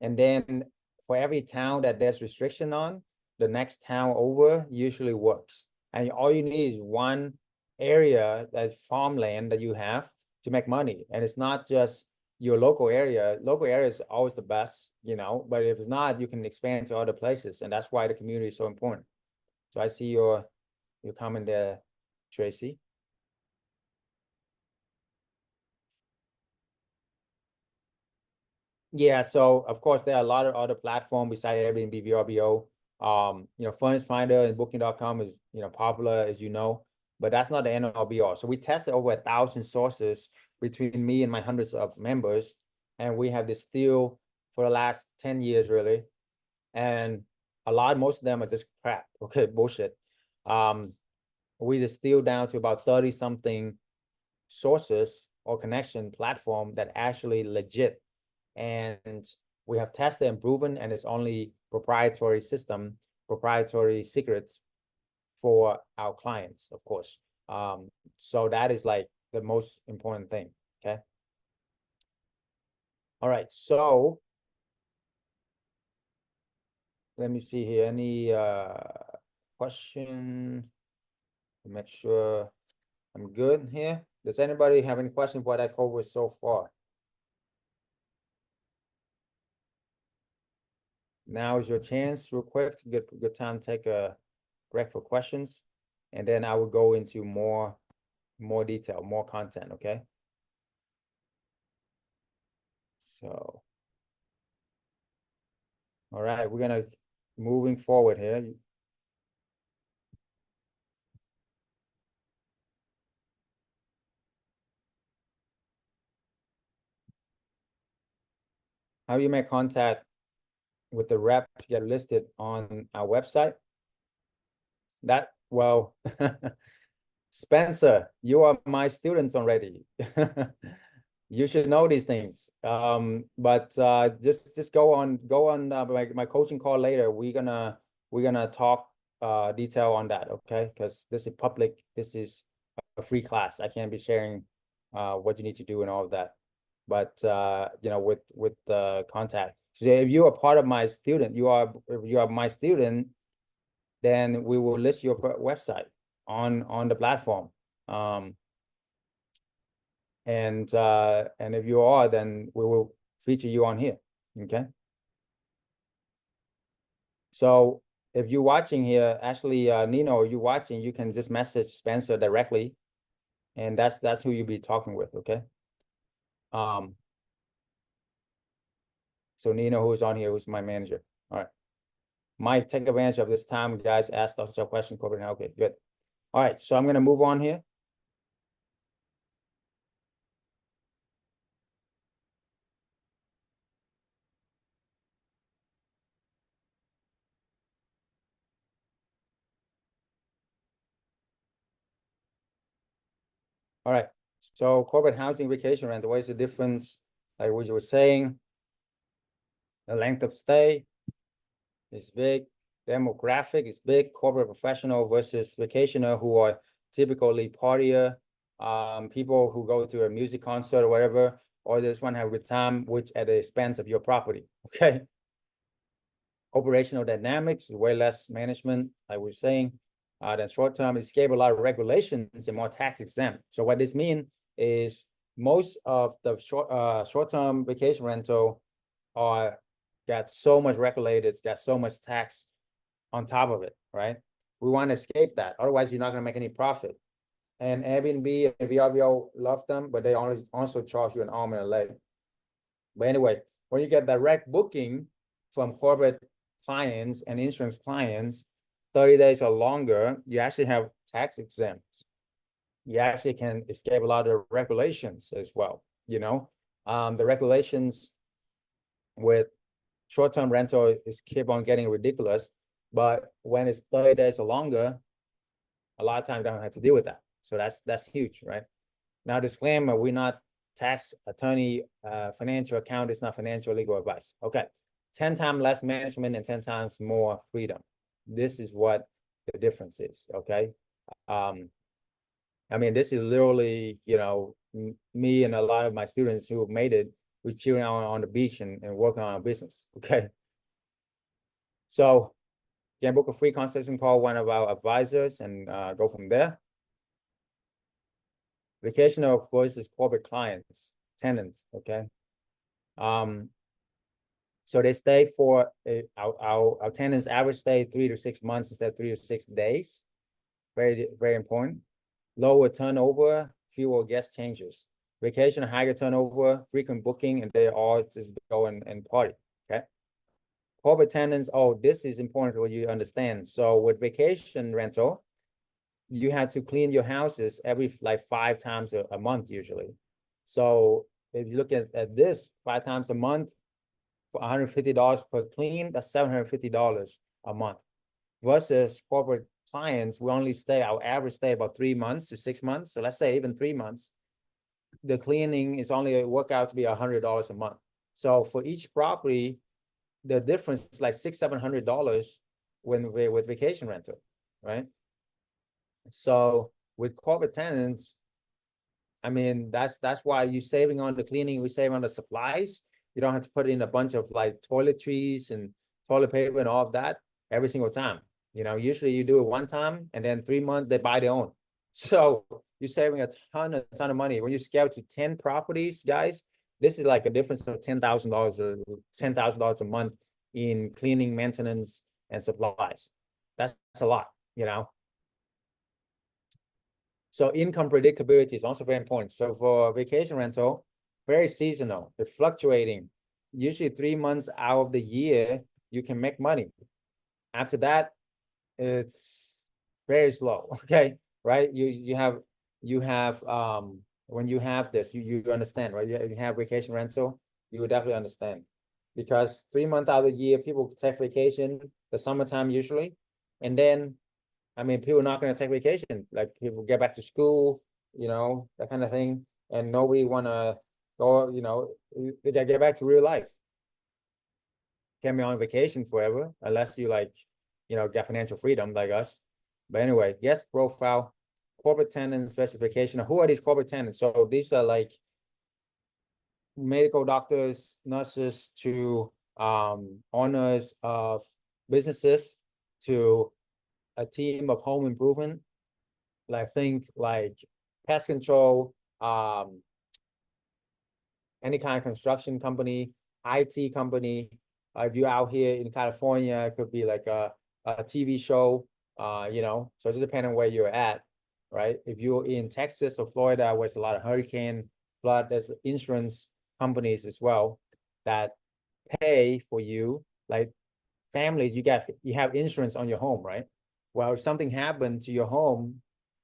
And then for every town that there's restriction on, the next town over usually works. And all you need is one area, that farmland that you have to make money. And it's not just your local area. Local area is always the best, but if it's not, you can expand to other places. And that's why the community is so important. So I see your comment there, Tracy. Yeah, so of course there are a lot of other platforms besides Airbnb, VRBO. Furnace Finder and Booking.com is popular, as you know, but that's not the end all be all. So we tested over 1,000 sources between me and my hundreds of members, and we have distilled for the last 10 years really, and most of them are just crap. Okay, bullshit. We distilled down to about 30 something sources or connection platform that actually legit, and we have tested and proven, and it's only proprietary system, proprietary secrets for our clients, of course. So that is like the most important thing. Okay. All right. So let me see here. Any question? Make sure I'm good here. Does anybody have any questions what I covered so far? Now is your chance, real quick, to get good time to take a break for questions, and then I will go into more detail, more content. Okay. So, all right, we're gonna moving forward here. How you make contact with the rep to get listed on our website? Well, Spencer, you are my students already. You should know these things. But just go on my coaching call later. We're gonna talk detail on that, okay? Because this is public. This is a free class. I can't be sharing what you need to do and all of that. But with the contact. So if you are part of my student, if you are my student, then we will list your website on the platform. And if you are, then we will feature you on here. Okay. So if you're watching here, actually, Nino, you're watching, you can just message Spencer directly, and that's who you'll be talking with. Okay. So Nino, who's on here, who's my manager. All right. Mike, take advantage of this time, guys. Ask us your question, Corbin. Okay, good. All right. So I'm going to move on here. All right. So corporate housing, vacation rental, what is the difference? Like what you were saying, the length of stay is big, demographic is big, corporate professional versus vacationer who are typically partier, people who go to a music concert or whatever, or just want to have a good time, which at the expense of your property. Okay. Operational dynamics is way less management, like we're saying. Then short term, escape a lot of regulations and more tax exempt. So what this means is most of the short term vacation rental are got so much regulated, got so much tax on top of it, right? We want to escape that. Otherwise, you're not going to make any profit. And Airbnb and VRBO love them, but they also charge you an arm and a leg. But anyway, when you get direct booking from corporate clients and insurance clients, 30 days or longer, you actually have tax exempts. You actually can escape a lot of regulations as well. You know, the regulations with short-term rental is keep on getting ridiculous, but when it's 30 days or longer, a lot of times you don't have to deal with that. So that's huge, right? Now, disclaimer, we're not tax attorney, financial account is not financial legal advice. Okay. 10 times less management and 10 times more freedom. This is what the difference is. Okay. I mean, this is literally, you know, me and a lot of my students who have made it, we're cheering on the beach and working on our business. Okay. So you can book a free consultation call, one of our advisors, and go from there. Vacation, of course, is corporate clients, tenants. Okay. So they stay for our tenants average stay 3 to 6 months instead of 3 to 6 days. Very, very important. Lower turnover, fewer guest changes. Vacation, higher turnover, frequent booking, and they all just go and party. Okay. Corporate tenants, oh, this is important for you to understand. So with vacation rental, you have to clean your houses every like 5 times a month usually. So if you look at this 5 times a month, for $150 per clean, that's $750 a month. Versus corporate clients, we only stay, our average stay about 3 months to 6 months. So let's say even 3 months, the cleaning is only work out to be $100 a month. So for each property, the difference is like $600-700 with vacation rental, right? So with corporate tenants, I mean, that's why you're saving on the cleaning, we save on the supplies. You don't have to put in a bunch of like toiletries and toilet paper and all of that every single time. You know, usually you do it one time and then 3 months they buy their own. So you're saving a ton of money. When you scale to 10 properties, guys, this is like a difference of $10,000 or $10,000 a month in cleaning, maintenance, and supplies. That's a lot, you know. So income predictability is also very important. So for vacation rental, very seasonal, it's fluctuating. Usually 3 months out of the year, you can make money. After that, it's very slow. Okay, right? You have when you have this, you understand, right? You have vacation rental, you will definitely understand. Because 3 months out of the year, people take vacation, the summertime usually, and then I mean, people are not going to take vacation. Like people get back to school, you know, that kind of thing, and nobody want to go. You know, they gotta get back to real life. Can't be on vacation forever unless you like, you know, get financial freedom like us. But anyway, guest profile, corporate tenants specification. Who are these corporate tenants? So these are like medical doctors, nurses to owners of businesses to a team of home improvement, like think like pest control, any kind of construction company, IT company. If you're out here in California, it could be like a TV show, you know, so it just depends on where you're at, right? If you're in Texas or Florida, where it's a lot of hurricane, flood, there's insurance companies as well that pay for you, like families, you have insurance on your home, right? Well, if something happened to your home,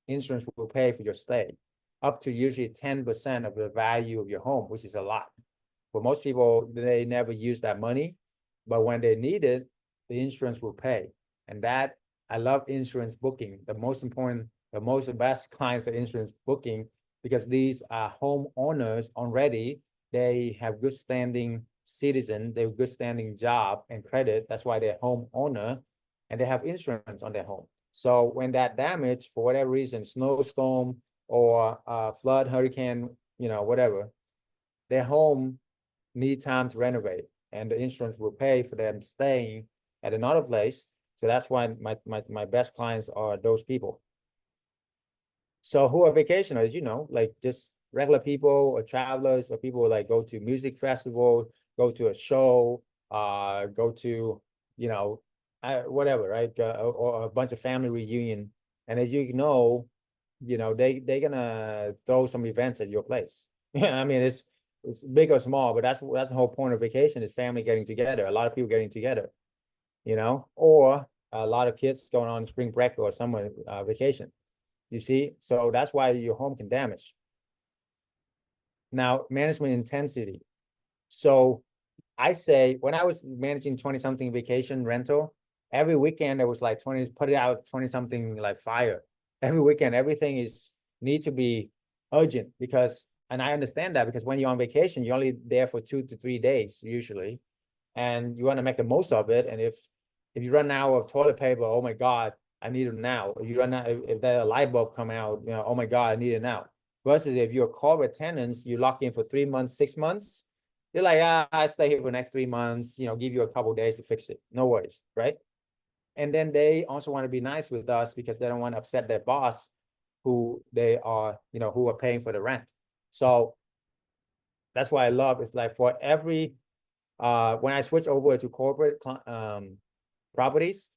insurance will pay for your stay up to usually 10% of the value of your home, which is a lot. For most people, they never use that money, but when they need it, the insurance will pay. And that, I love insurance booking. The most important, the best clients of insurance booking because these are homeowners already. They have good standing citizen, they have good standing job and credit. That's why they're homeowner, and they have insurance on their home. So when that damage, for whatever reason, snowstorm or flood, hurricane, whatever, their home need time to renovate, and the insurance will pay for them staying at another place. So that's why my best clients are those people. So who are vacationers, like just regular people or travelers, or people like go to music festival, go to a show, go to, whatever, right? Or a bunch of family reunion. And as you know, they're gonna throw some events at your place. I mean, it's big or small, but that's the whole point of vacation, is family getting together, a lot of people getting together, or a lot of kids going on spring break or summer vacation. You see, so that's why your home can damage. Now, management intensity. So I say, when I was managing 20-something vacation rental, every weekend there was like 20, put it out 20-something like fire. Every weekend, everything need to be urgent, because, and I understand that, because when you're on vacation, you're only there for 2 to 3 days usually, and you want to make the most of it. And if you run out of toilet paper, oh my God, I need it now. If you run out, if the light bulb come out, oh my God, I need it now. Versus if you're corporate tenants, you lock in for 3 months, 6 months, you're like, I stay here for the next 3 months, give you a couple days to fix it. No worries, right? And then they also want to be nice with us, because they don't want to upset their boss, who they are, who are paying for the rent. So that's why I love, it's like for every, when I switch over to corporate properties,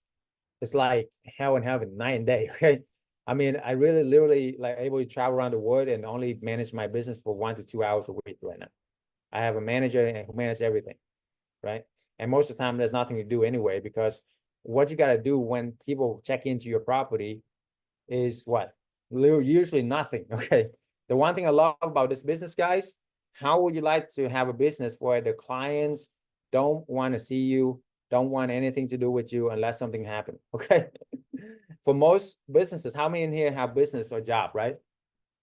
it's like hell and heaven, night and day. Okay. I mean, I really literally like able to travel around the world and only manage my business for 1 to 2 hours a week right now. I have a manager who manages everything, right? And most of the time, there's nothing to do anyway, because what you got to do when people check into your property is what? Usually nothing, okay? The one thing I love about this business, guys, how would you like to have a business where the clients don't want to see you, don't want anything to do with you unless something happens, okay? For most businesses, how many in here have business or job, right?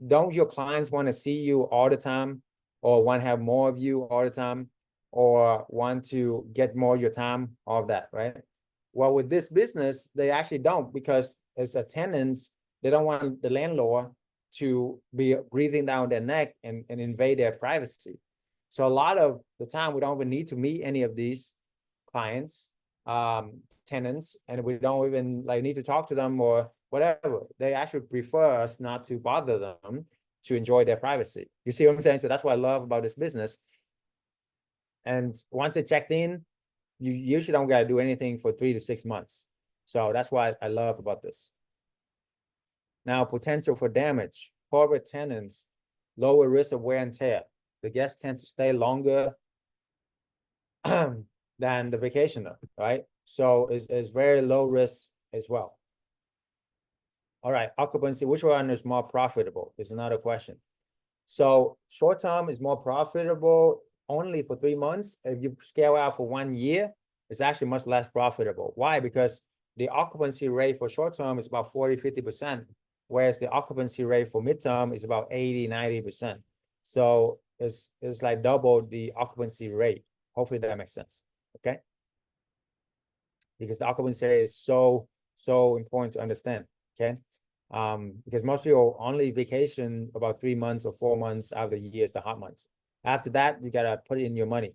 Don't your clients want to see you all the time, or want to have more of you all the time, or want to get more of your time, all of that, right? Well, with this business, they actually don't, because as a tenants, they don't want the landlord to be breathing down their neck and invade their privacy. So a lot of the time, we don't even need to meet any of these clients, tenants, and we don't even like need to talk to them or whatever. They actually prefer us not to bother them, to enjoy their privacy. You see what I'm saying? So that's what I love about this business. And once they checked in, you usually don't got to do anything for 3 to 6 months. So that's why I love about this. Now, potential for damage. Corporate tenants, lower risk of wear and tear. The guests tend to stay longer than the vacationer, right? So it's very low risk as well. All right, occupancy, which one is more profitable is another question. So short term is more profitable only for 3 months. If you scale out for 1 year, it's actually much less profitable. Why? Because the occupancy rate for short term is about 40, 50%, whereas the occupancy rate for midterm is about 80, 90%. So it's like double the occupancy rate. Hopefully that makes sense. Okay. Because the occupancy rate is so important to understand. Okay. Because most people only vacation about 3 months or 4 months out of the year is the hot months. After that, you gotta put in your money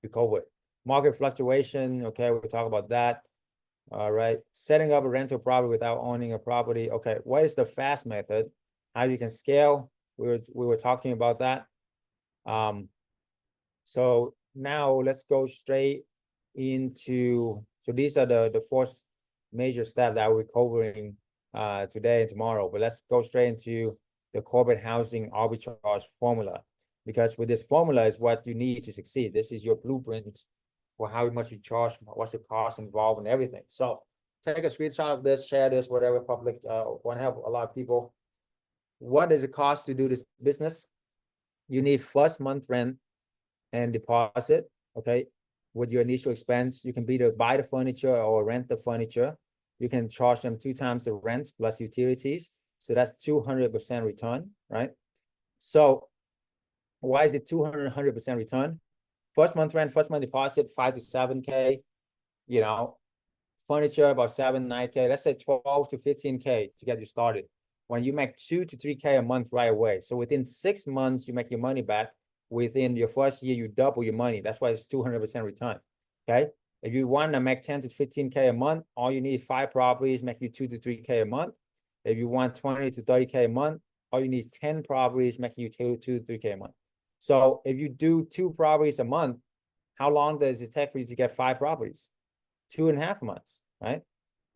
to cover it. Market fluctuation, okay, we'll talk about that. All right, setting up a rental property without owning a property. Okay, what is the fast method? How you can scale? We were talking about that. So now let's go straight into, so these are the 4 major steps that we're covering today and tomorrow, but let's go straight into the corporate housing arbitrage formula, because with this formula is what you need to succeed. This is your blueprint for how much you charge, what's the cost involved, and everything. So take a screenshot of this, share this, whatever, public, want to help a lot of people. What does it cost to do this business? You need first month rent and deposit, okay, with your initial expense. You can either buy the furniture or rent the furniture. You can charge them 2 times the rent plus utilities. So that's 200% return, right? So why is it 200% return? First month rent, first month deposit, 5 to 7K, you know, furniture about 7, 9K, let's say 12 to 15K to get you started. When you make 2 to 3K a month right away. So within 6 months, you make your money back. Within your first year, you double your money. That's why it's 200% return. Okay. If you want to make 10 to 15K a month, all you need 5 properties, make you 2 to 3K a month. If you want 20 to 30K a month, all you need is 10 properties, making you 2 to 3K a month. So if you do 2 properties a month, how long does it take for you to get 5 properties? 2.5 months, right?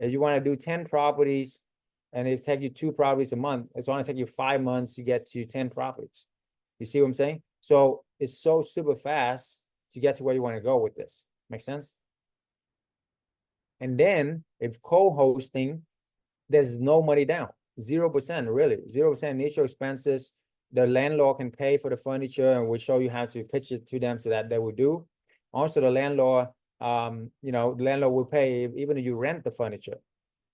If you want to do 10 properties and it take you 2 properties a month, it's only take you 5 months to get to 10 properties. You see what I'm saying? So it's so super fast to get to where you want to go with this. Make sense? And then if co-hosting, there's no money down, 0%, really, 0% initial expenses. The landlord can pay for the furniture, and we'll show you how to pitch it to them so that they will do. Also, the landlord, you know, the landlord will pay even if you rent the furniture.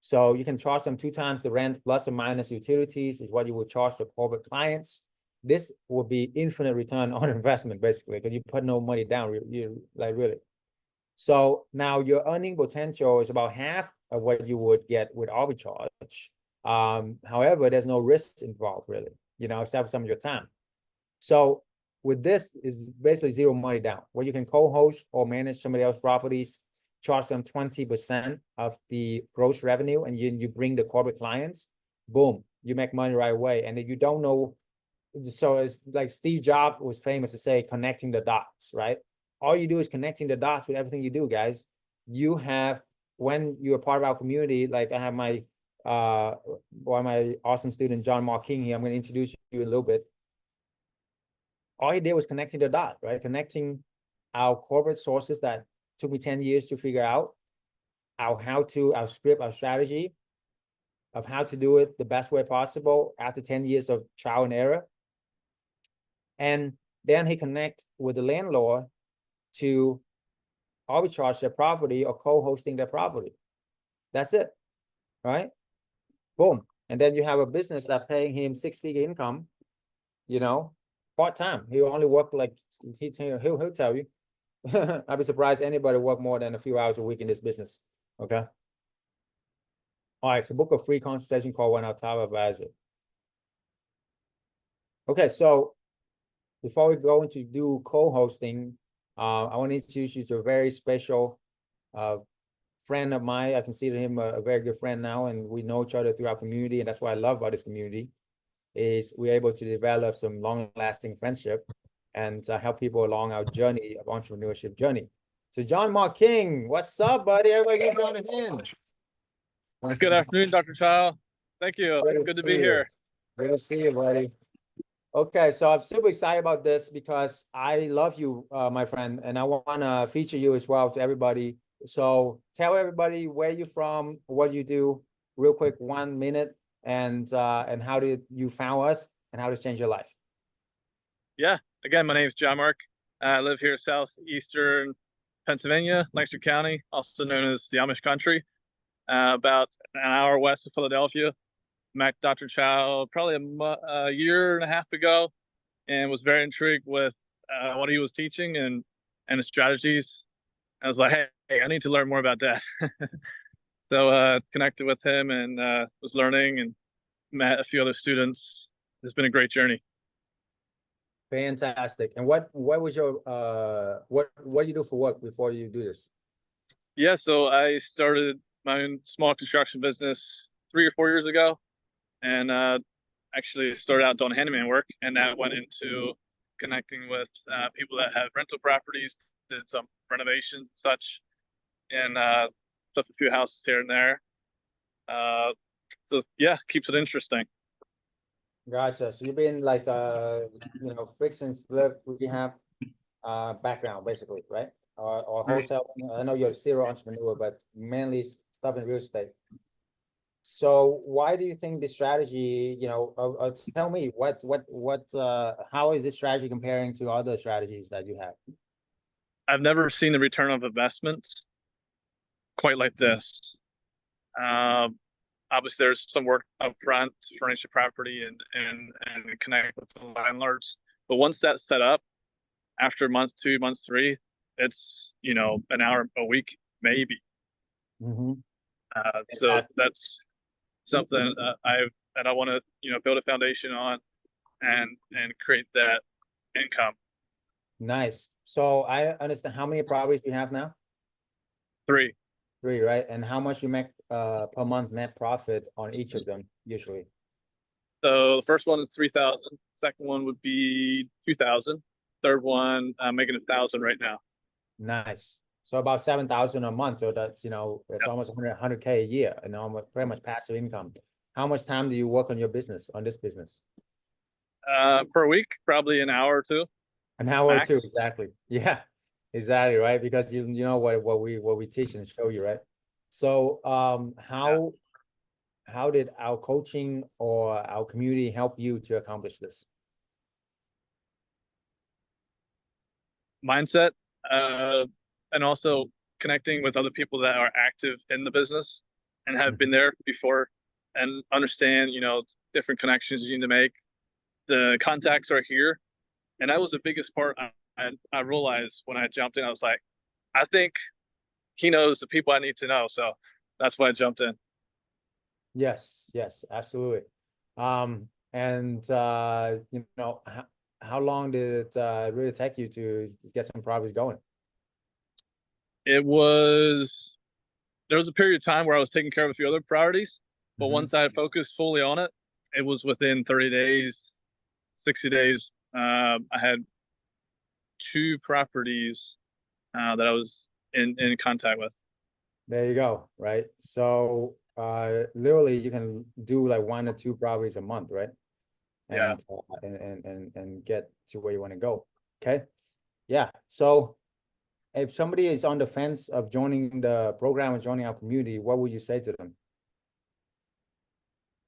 So you can charge them 2 times the rent plus or minus utilities is what you would charge the corporate clients. This will be infinite return on investment, basically, because you put no money down, you like really. So now your earning potential is about half of what you would get with arbitrage. However, there's no risk involved, really, you know, except for some of your time. So with this is basically 0 money down, where you can co-host or manage somebody else's properties, charge them 20% of the gross revenue, and you bring the corporate clients, boom, you make money right away. And if you don't know, so it's like Steve Jobs was famous to say, connecting the dots, right? All you do is connecting the dots with everything you do, guys. You have, when you're part of our community, like I have my one of my awesome student, John Mark King here. I'm going to introduce you in a little bit. All he did was connecting the dot, right? Connecting our corporate sources that took me 10 years to figure out, our how-to, our script, our strategy of how to do it the best way possible after 10 years of trial and error. And then he connect with the landlord to arbitrage their property or co-hosting their property. That's it, right? Boom. And then you have a business that paying him 6-figure income, you know, part-time. He'll only work like, he'll tell you. I'd be surprised anybody work more than a few hours a week in this business, okay? All right, so book a free consultation call with our top advisor. Okay, so before we go into do co-hosting, I want to introduce you to a very special friend of mine. I consider him a very good friend now, and we know each other through our community, and that's what I love about this community, is we're able to develop some long-lasting friendship and help people along our journey of entrepreneurship journey. So John Mark King, what's up, buddy? Everybody give John a hand. Good afternoon, Dr. Chau. Thank you. Good to be here. Good to see you, buddy. Okay, so I'm super excited about this because I love you, my friend, and I want to feature you as well to everybody. So tell everybody where you're from, what you do, real quick, 1 minute, and how did you found us, and how to change your life. Yeah, again, my name is John Mark. I live here southeastern Pennsylvania, Lancaster County, also known as the Amish country, about an hour west of Philadelphia. Met Dr. Chau probably a year and a half ago, and was very intrigued with what he was teaching and his strategies. I was like, hey, I need to learn more about that. So connected with him and was learning and met a few other students. It's been a great journey. Fantastic. And what was your what do you do for work before you do this? Yeah, so I started my own small construction business 3 or 4 years ago, and actually started out doing handyman work, and that went into connecting with people that have rental properties, did some renovations and such, and flipped a few houses here and there. So yeah, keeps it interesting. Gotcha. So you've been like you know, fix and flip rehab background basically, right? Or wholesale. I know you're a serial entrepreneur, but mainly stuff in real estate. So why do you think this strategy, you know, tell me how is this strategy comparing to other strategies that you have? I've never seen the return of investments quite like this. obviously there's some work up front to furnish the property and connect with the landlords. But once that's set up, after month 2, month 3, it's, you know, an hour a week, maybe. Mhm. So that's something I want to, you know, build a foundation on and create that income. Nice. So I understand how many properties you have now? 3. 3, right? And how much you make per month net profit on each of them usually? So the first one is 3,000. Second one would be 2,000. Third one, I'm making 1,000 right now. Nice. So about 7,000 a month. So that's, you know, it's Yep. almost 100K a year and almost pretty much passive income. How much time do you work on your business, on this business? Per week, probably an hour or 2 An hour or two, max. exactly. Yeah, exactly, right? Because you know what we teach and show you, right? So Yeah. how did our coaching or our community help you to accomplish this? Mindset, and also connecting with other people that are active in the business and have been there before and understand, you know, different connections you need to make. The contacts are here. And that was the biggest part I realized when I jumped in. I was like, I think he knows the people I need to know. So that's why I jumped in. Yes, yes, absolutely. And you know, how long did it really take you to get some properties going? It was, there was a period of time where I was taking care of a few other priorities, but Mhm. once I focused fully on it, it was within 30 days, 60 days. I had 2 properties that I was in contact with. There you go, right? So literally you can do like 1 or 2 properties a month, right? Yeah. And get to where you want to go. Okay. Yeah. So if somebody is on the fence of joining the program or joining our community, what would you say to them?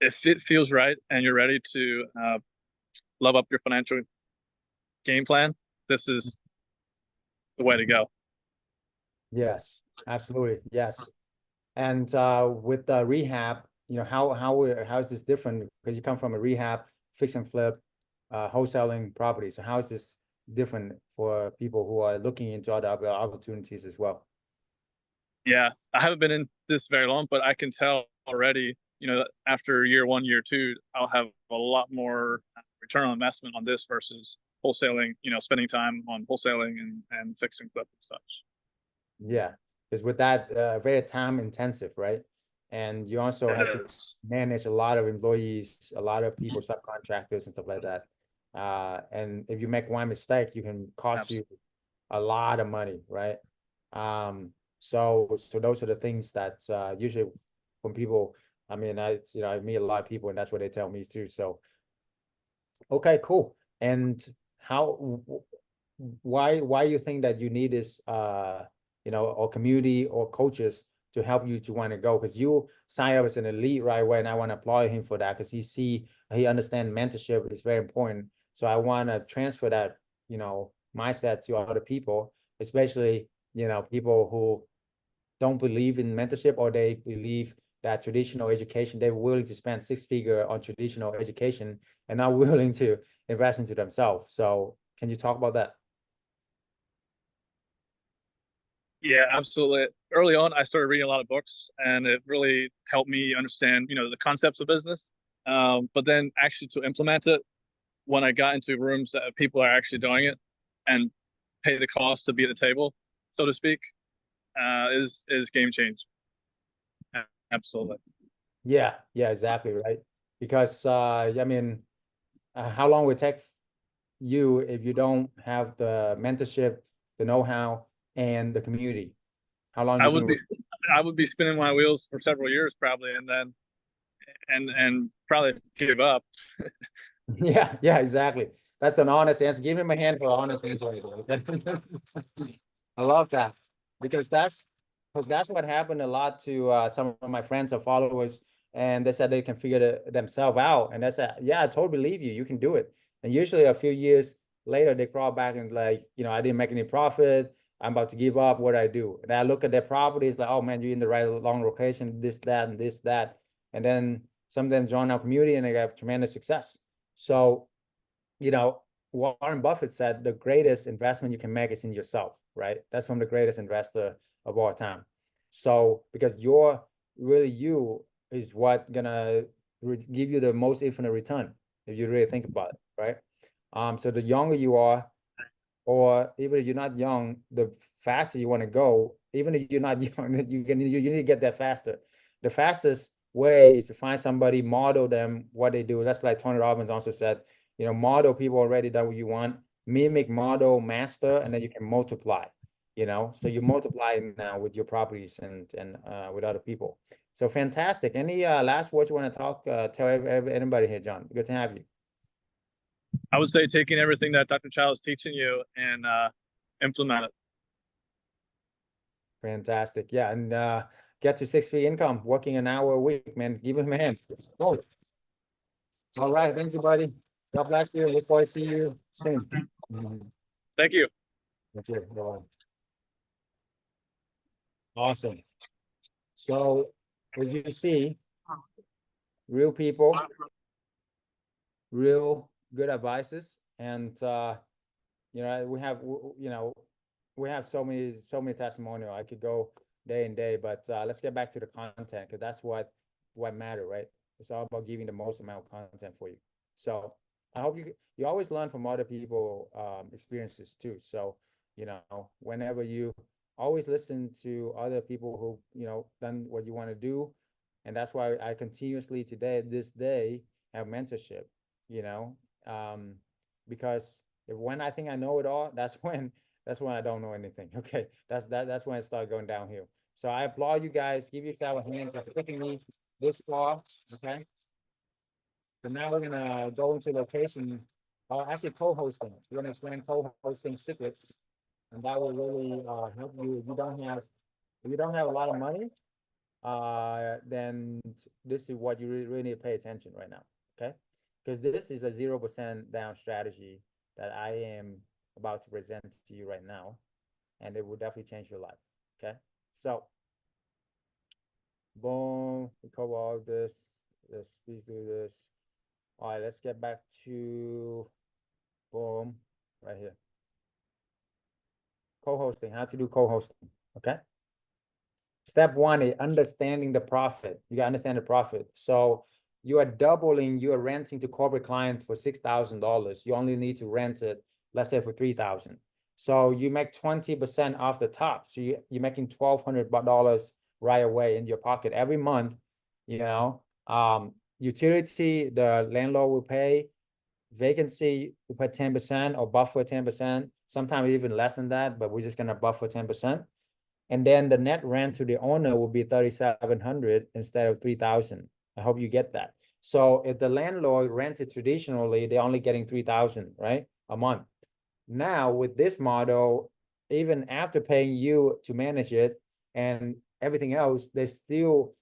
If it feels right and you're ready to love up your financial game plan, this is the way to go. Yes, absolutely. Yes. And with the rehab, you know, how is this different? Because you come from a rehab, fix and flip, wholesaling property. So how is this different for people who are looking into other opportunities as well? Yeah, I haven't been in this very long, but I can tell already, you know, after year 1, year 2, I'll have a lot more return on investment on this versus wholesaling, you know, spending time on wholesaling and fixing flip and such. Yeah, because with that, very time intensive, right? And you also have It to is. manage a lot of employees, a lot of people, subcontractors and stuff like that. And if you make one mistake, you can cost you Absolutely. a lot of money, right? So those are the things that usually when people, I mean, I meet a lot of people and that's what they tell me too. So, okay, cool. And how, why you think that you need this, you know, or community or coaches to help you to want to go? Because you sign up as an elite right away, and I want to applaud him for that because he understands mentorship is very important. So I want to transfer that, you know, mindset to other people, especially, you know, people who don't believe in mentorship or they believe that traditional education, they're willing to spend 6 figure on traditional education and not willing to invest into themselves. So can you talk about that? Yeah, absolutely. Early on, I started reading a lot of books, and it really helped me understand, you know, the concepts of business. But then actually to implement it, when I got into rooms that people are actually doing it and pay the cost to be at the table, so to speak, is game change. Absolutely. Yeah, yeah, exactly, right. Because I mean, how long would it take you if you don't have the mentorship, the know-how, and the community? How long do I you would think? be I would be spinning my wheels for several years probably, and then and probably give up. Yeah, yeah, exactly. That's an honest answer. Give him a hand for an honest answer. I love that because that's what happened a lot to some of my friends or followers, and they said they can figure themselves out, and they said, "Yeah, I totally believe you. You can do it." And usually a few years later, they crawl back and like, you know, I didn't make any profit. I'm about to give up. What do I do? And I look at their properties like, oh man, you're in the right long location, this, that, and this, that. and then some of them join our community and they have tremendous success. So, you know, Warren Buffett said the greatest investment you can make is in yourself, right? That's from the greatest investor of all time. So, because you're really you is what gonna give you the most infinite return if you really think about it, right? So the younger you are, or even if you're not young, the faster you want to go, even if you're not young, you need to get there faster. The fastest way is to find somebody, model them what they do. That's like Tony Robbins also said, you know, model people already done what you want, mimic, model, master, and then you can multiply, you know. So you multiply now with your properties and with other people. So fantastic. Any last words you want to talk, tell anybody here, John? Good to have you. I would say taking everything that Dr. Chau is teaching you and implement it. Fantastic. Yeah, and get to 6 figure income, working an hour a week, man. Give him a hand. Oh. All right. Thank you, buddy. God bless you. Look forward to see you soon. Thank you. Thank you. Bye-bye. Awesome. So as you see, real people, real good advices, and you know, we have so many testimonial. I could go day and day, but let's get back to the content, because that's what matter, right? It's all about giving the most amount of content for you. So I hope you always learn from other people experiences too. So, you know, whenever you always listen to other people who, you know, done what you want to do. And that's why I continuously this day have mentorship, you know, because when I think I know it all, that's when I don't know anything. Okay, that's when it started going downhill. So I applaud you guys. Give yourself a hand for picking me this far. Okay. So now we're gonna go into location. Actually, co-hosting. We're gonna explain co-hosting secrets, and that will really help you. If you don't have a lot of money, then this is what you really need to pay attention right now. Okay, because this is a 0% down strategy that I am about to present to you right now, and it will definitely change your life. Okay, so boom, we cover all this. Let's please do this. All right, let's get back to boom right here. Co-hosting, how to do co-hosting. Okay. Step one is understanding the profit. You got to understand the profit. So you are doubling, you are renting to corporate client for $6,000. You only need to rent it, let's say, for $3,000. So you make 20% off the top. So you're making $1,200 right away in your pocket every month. You know, utility, the landlord will pay. Vacancy, we put 10% or buffer 10%, sometimes even less than that, but we're just gonna buffer 10%. And then the net rent to the owner will be 3,700 instead of 3,000. I hope you get that. So if the landlord rented traditionally, they're only getting 3,000, right, a month. Now with this model, even after paying you to manage it and everything else, they're still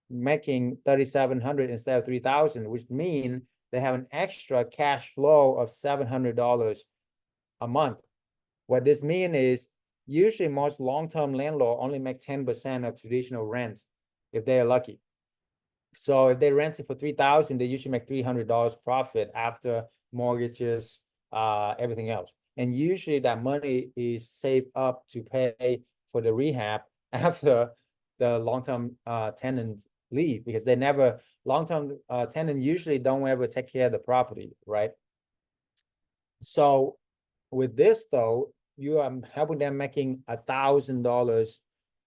making 3,700 instead of 3,000, which mean they have an extra cash flow of $700 a month. What this means is usually most long-term landlord only make 10% of traditional rent if they're lucky. So if they rent it for 3,000, they usually make $300 profit after mortgages, everything else. And usually that money is saved up to pay for the rehab after the long-term tenant leave, because they never, long-term tenant usually don't ever take care of the property, right? So with this though, you are helping them making $1,000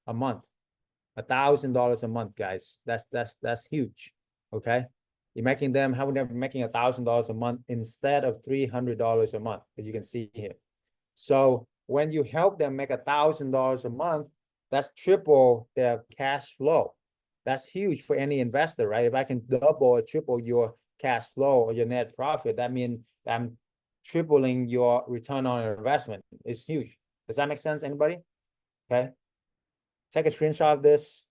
a month. $1,000 a month, guys. That's huge. Okay. You're making them, helping them making $1,000 a month instead of $300 a month, as you can see here. So when you help them make $1,000 a month, that's triple their cash flow. That's huge for any investor, right? If I can double or triple your cash flow or your net profit, that means I'm tripling your return on investment. It's huge. Does that make sense, anybody? Okay. Take a screenshot of this,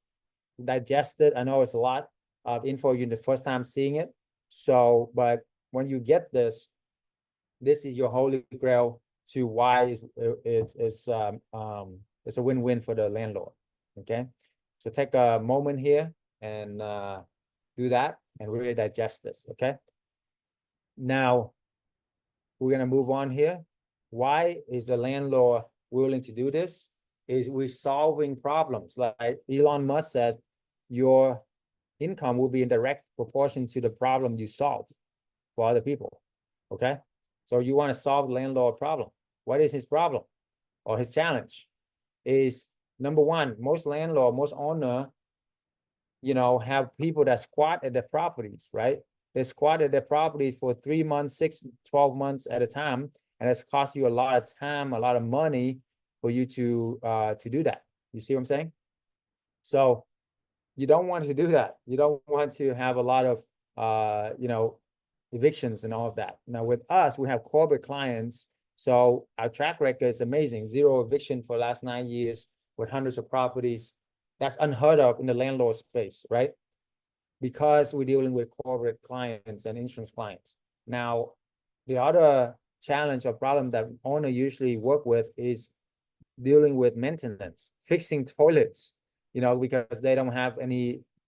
digest it. I know it's a lot of info you the first time seeing it. So, but when you get this is your holy grail to why it's a win-win for the landlord. Okay. So take a moment here and do that and really digest this, okay? Now, we're gonna move on here. Why is the landlord willing to do this? Is we're solving problems. Like Elon Musk said, your income will be in direct proportion to the problem you solve for other people, okay? So you wanna solve the landlord problem. What is his problem or his challenge? Is number one, most landlord, most owner, have people that squat at their properties, right? They squat at their property for 3 months, 6, 12 months at a time, and it's cost you a lot of time, a lot of money for you to do that. You see what I'm saying? So you don't want to do that. You don't want to have a lot of evictions and all of that. Now with us, we have corporate clients, so our track record is amazing. 0 eviction for the last 9 years with hundreds of properties. That's unheard of in the landlord space, right? Because we're dealing with corporate clients and insurance clients. Now, the other challenge or problem that owner usually work with is dealing with maintenance, fixing toilets, because they don't have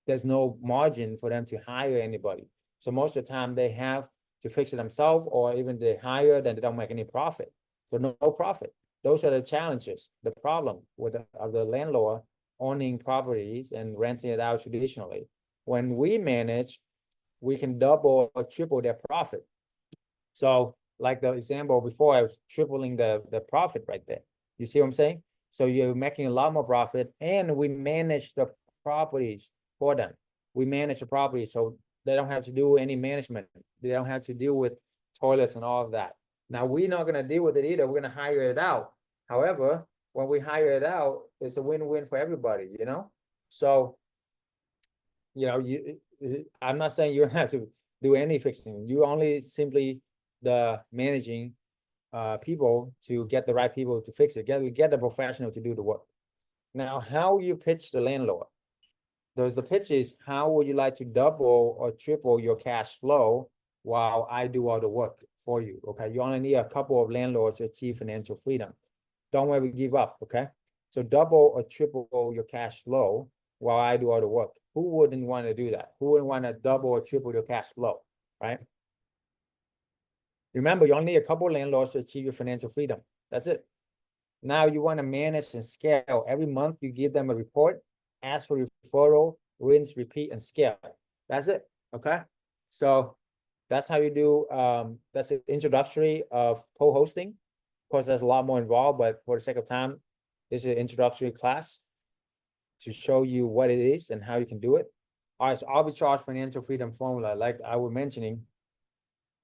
there's no margin for them to hire anybody. So most of the time they have to fix it themselves, or even they hire, then they don't make any profit. So no profit. Those are the challenges, the problem with the landlord owning properties and renting it out traditionally. When we manage, we can double or triple their profit. So like the example before, I was tripling the profit right there. You see what I'm saying? So you're making a lot more profit, and we manage the properties for them. We manage the property, so they don't have to do any management. They don't have to deal with toilets and all of that. Now, we're not going to deal with it either. We're going to hire it out. However, when we hire it out, it's a win-win for everybody, So, I'm not saying you don't have to do any fixing. You only simply the managing people to get the right people to fix it, get the professional to do the work. Now, how you pitch the landlord? The pitch is, how would you like to double or triple your cash flow while I do all the work for you? Okay, you only need a couple of landlords to achieve financial freedom. Don't ever give up, okay? So double or triple your cash flow while I do all the work. Who wouldn't want to do that? Who wouldn't want to double or triple your cash flow, right? Remember, you only need a couple landlords to achieve your financial freedom. That's it. Now you want to manage and scale. Every month you give them a report, ask for referral, rinse, repeat, and scale. That's it. Okay. So that's how you do. That's an introductory of co-hosting. Of course, there's a lot more involved, but for the sake of time, this is an introductory class to show you what it is and how you can do it. All right, so arbitrage financial freedom formula, like I was mentioning,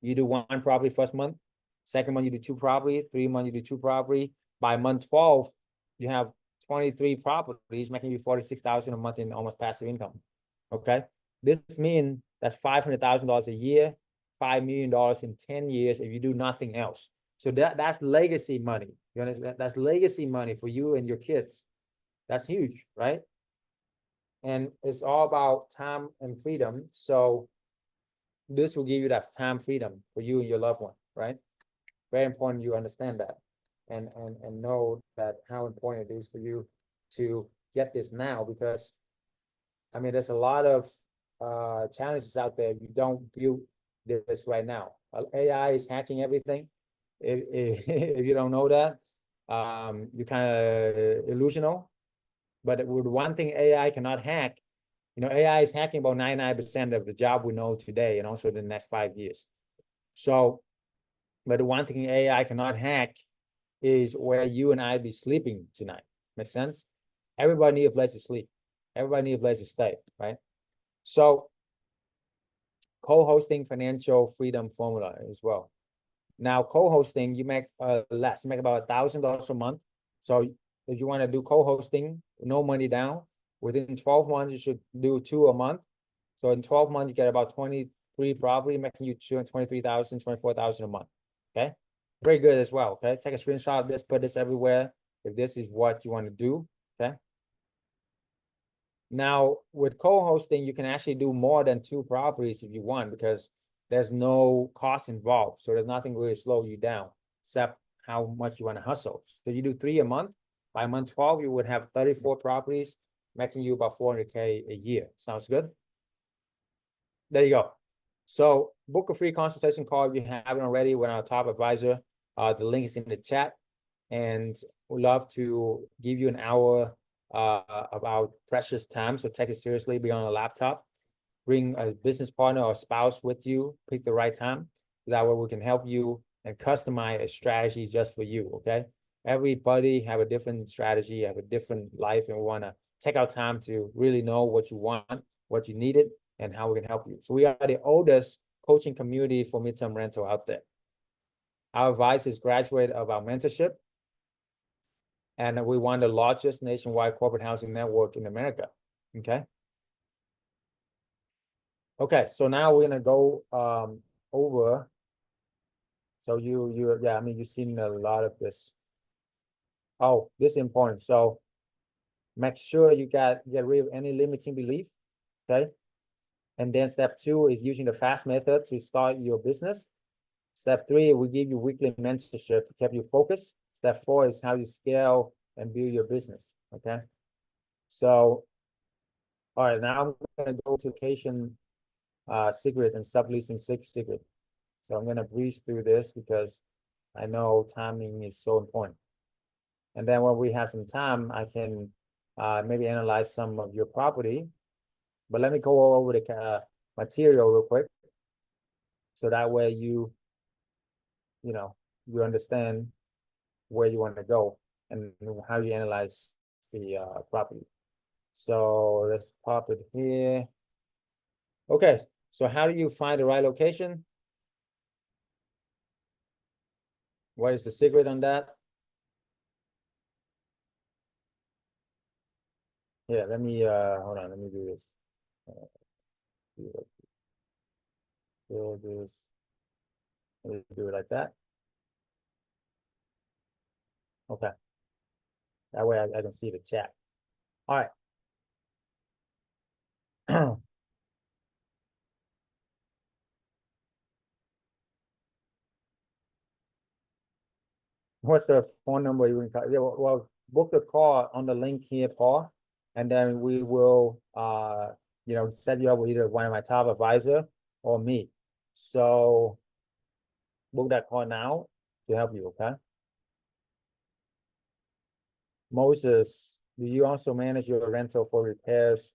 you do 1 property first month, second month you do 2 property, 3 months you do 2 property. By month 12, you have 23 properties, making you 46,000 a month in almost passive income. Okay, this means that's $500,000 a year, $5 million in 10 years if you do nothing else. So that's legacy money. You understand? That's legacy money for you and your kids. That's huge, right? And it's all about time and freedom. So this will give you that time freedom for you and your loved one, right? Very important you understand that and know that how important it is for you to get this now, because I mean there's a lot of challenges out there. You don't build this right now. AI is hacking everything. If you don't know that, you're kind of illusional. But with one thing AI cannot hack, AI is hacking about 99% of the job we know today and also the next 5 years. So, but the one thing AI cannot hack is where you and I be sleeping tonight. Make sense? Everybody need a place to sleep. Everybody need a place to stay, right? So, co-hosting financial freedom formula as well. Now, co-hosting, you make less. You make about $1,000 a month. So if you want to do co-hosting, no money down, within 12 months, you should do 2 a month. So in 12 months, you get about 23 property, making you 23,000, 24,000 a month. Okay, very good as well. Okay, take a screenshot of this, put this everywhere if this is what you want to do. Okay. Now with co-hosting, you can actually do more than 2 properties if you want, because there's no cost involved. So there's nothing really slow you down except how much you want to hustle. So you do 3 a month. By month 12, you would have 34 properties, making you about 400K a year. Sounds good? There you go. So book a free consultation call if you haven't already with our top advisor. The link is in the chat, and we'd love to give you an hour of our precious time. So take it seriously, be on a laptop, bring a business partner or spouse with you, pick the right time. That way we can help you and customize a strategy just for you, okay? Everybody have a different strategy, have a different life, and we want to take our time to really know what you want, what you needed, and how we can help you. So we are the oldest coaching community for midterm rental out there. Our advice is graduate of our mentorship, and we want the largest nationwide corporate housing network in America, okay? Okay, so now we're gonna go over. So yeah, I mean, you've seen a lot of this. Oh, this is important. So make sure you get rid of any limiting belief, okay? And then step 2 is using the FAST method to start your business. Step 3, we give you weekly mentorship to keep you focused. Step 4 is how you scale and build your business, okay? So, all right, now I'm gonna go to location secret and subleasing secret. So I'm gonna breeze through this because I know timing is so important. And then when we have some time, I can maybe analyze some of your property. But let me go over the material real quick, so that way you understand where you want to go and how you analyze the property. So let's pop it here. Okay, so how do you find the right location? What is the secret on that? Yeah, let me hold on, let me do this. Do this. Let me do it like that. Okay. That way I can see the chat. All right. What's the phone number you can call? Yeah, well, book the call on the link here, Paul, and then we will set you up with either one of my top advisor or me. So book that call now to help you, okay? Moses, do you also manage your rental for repairs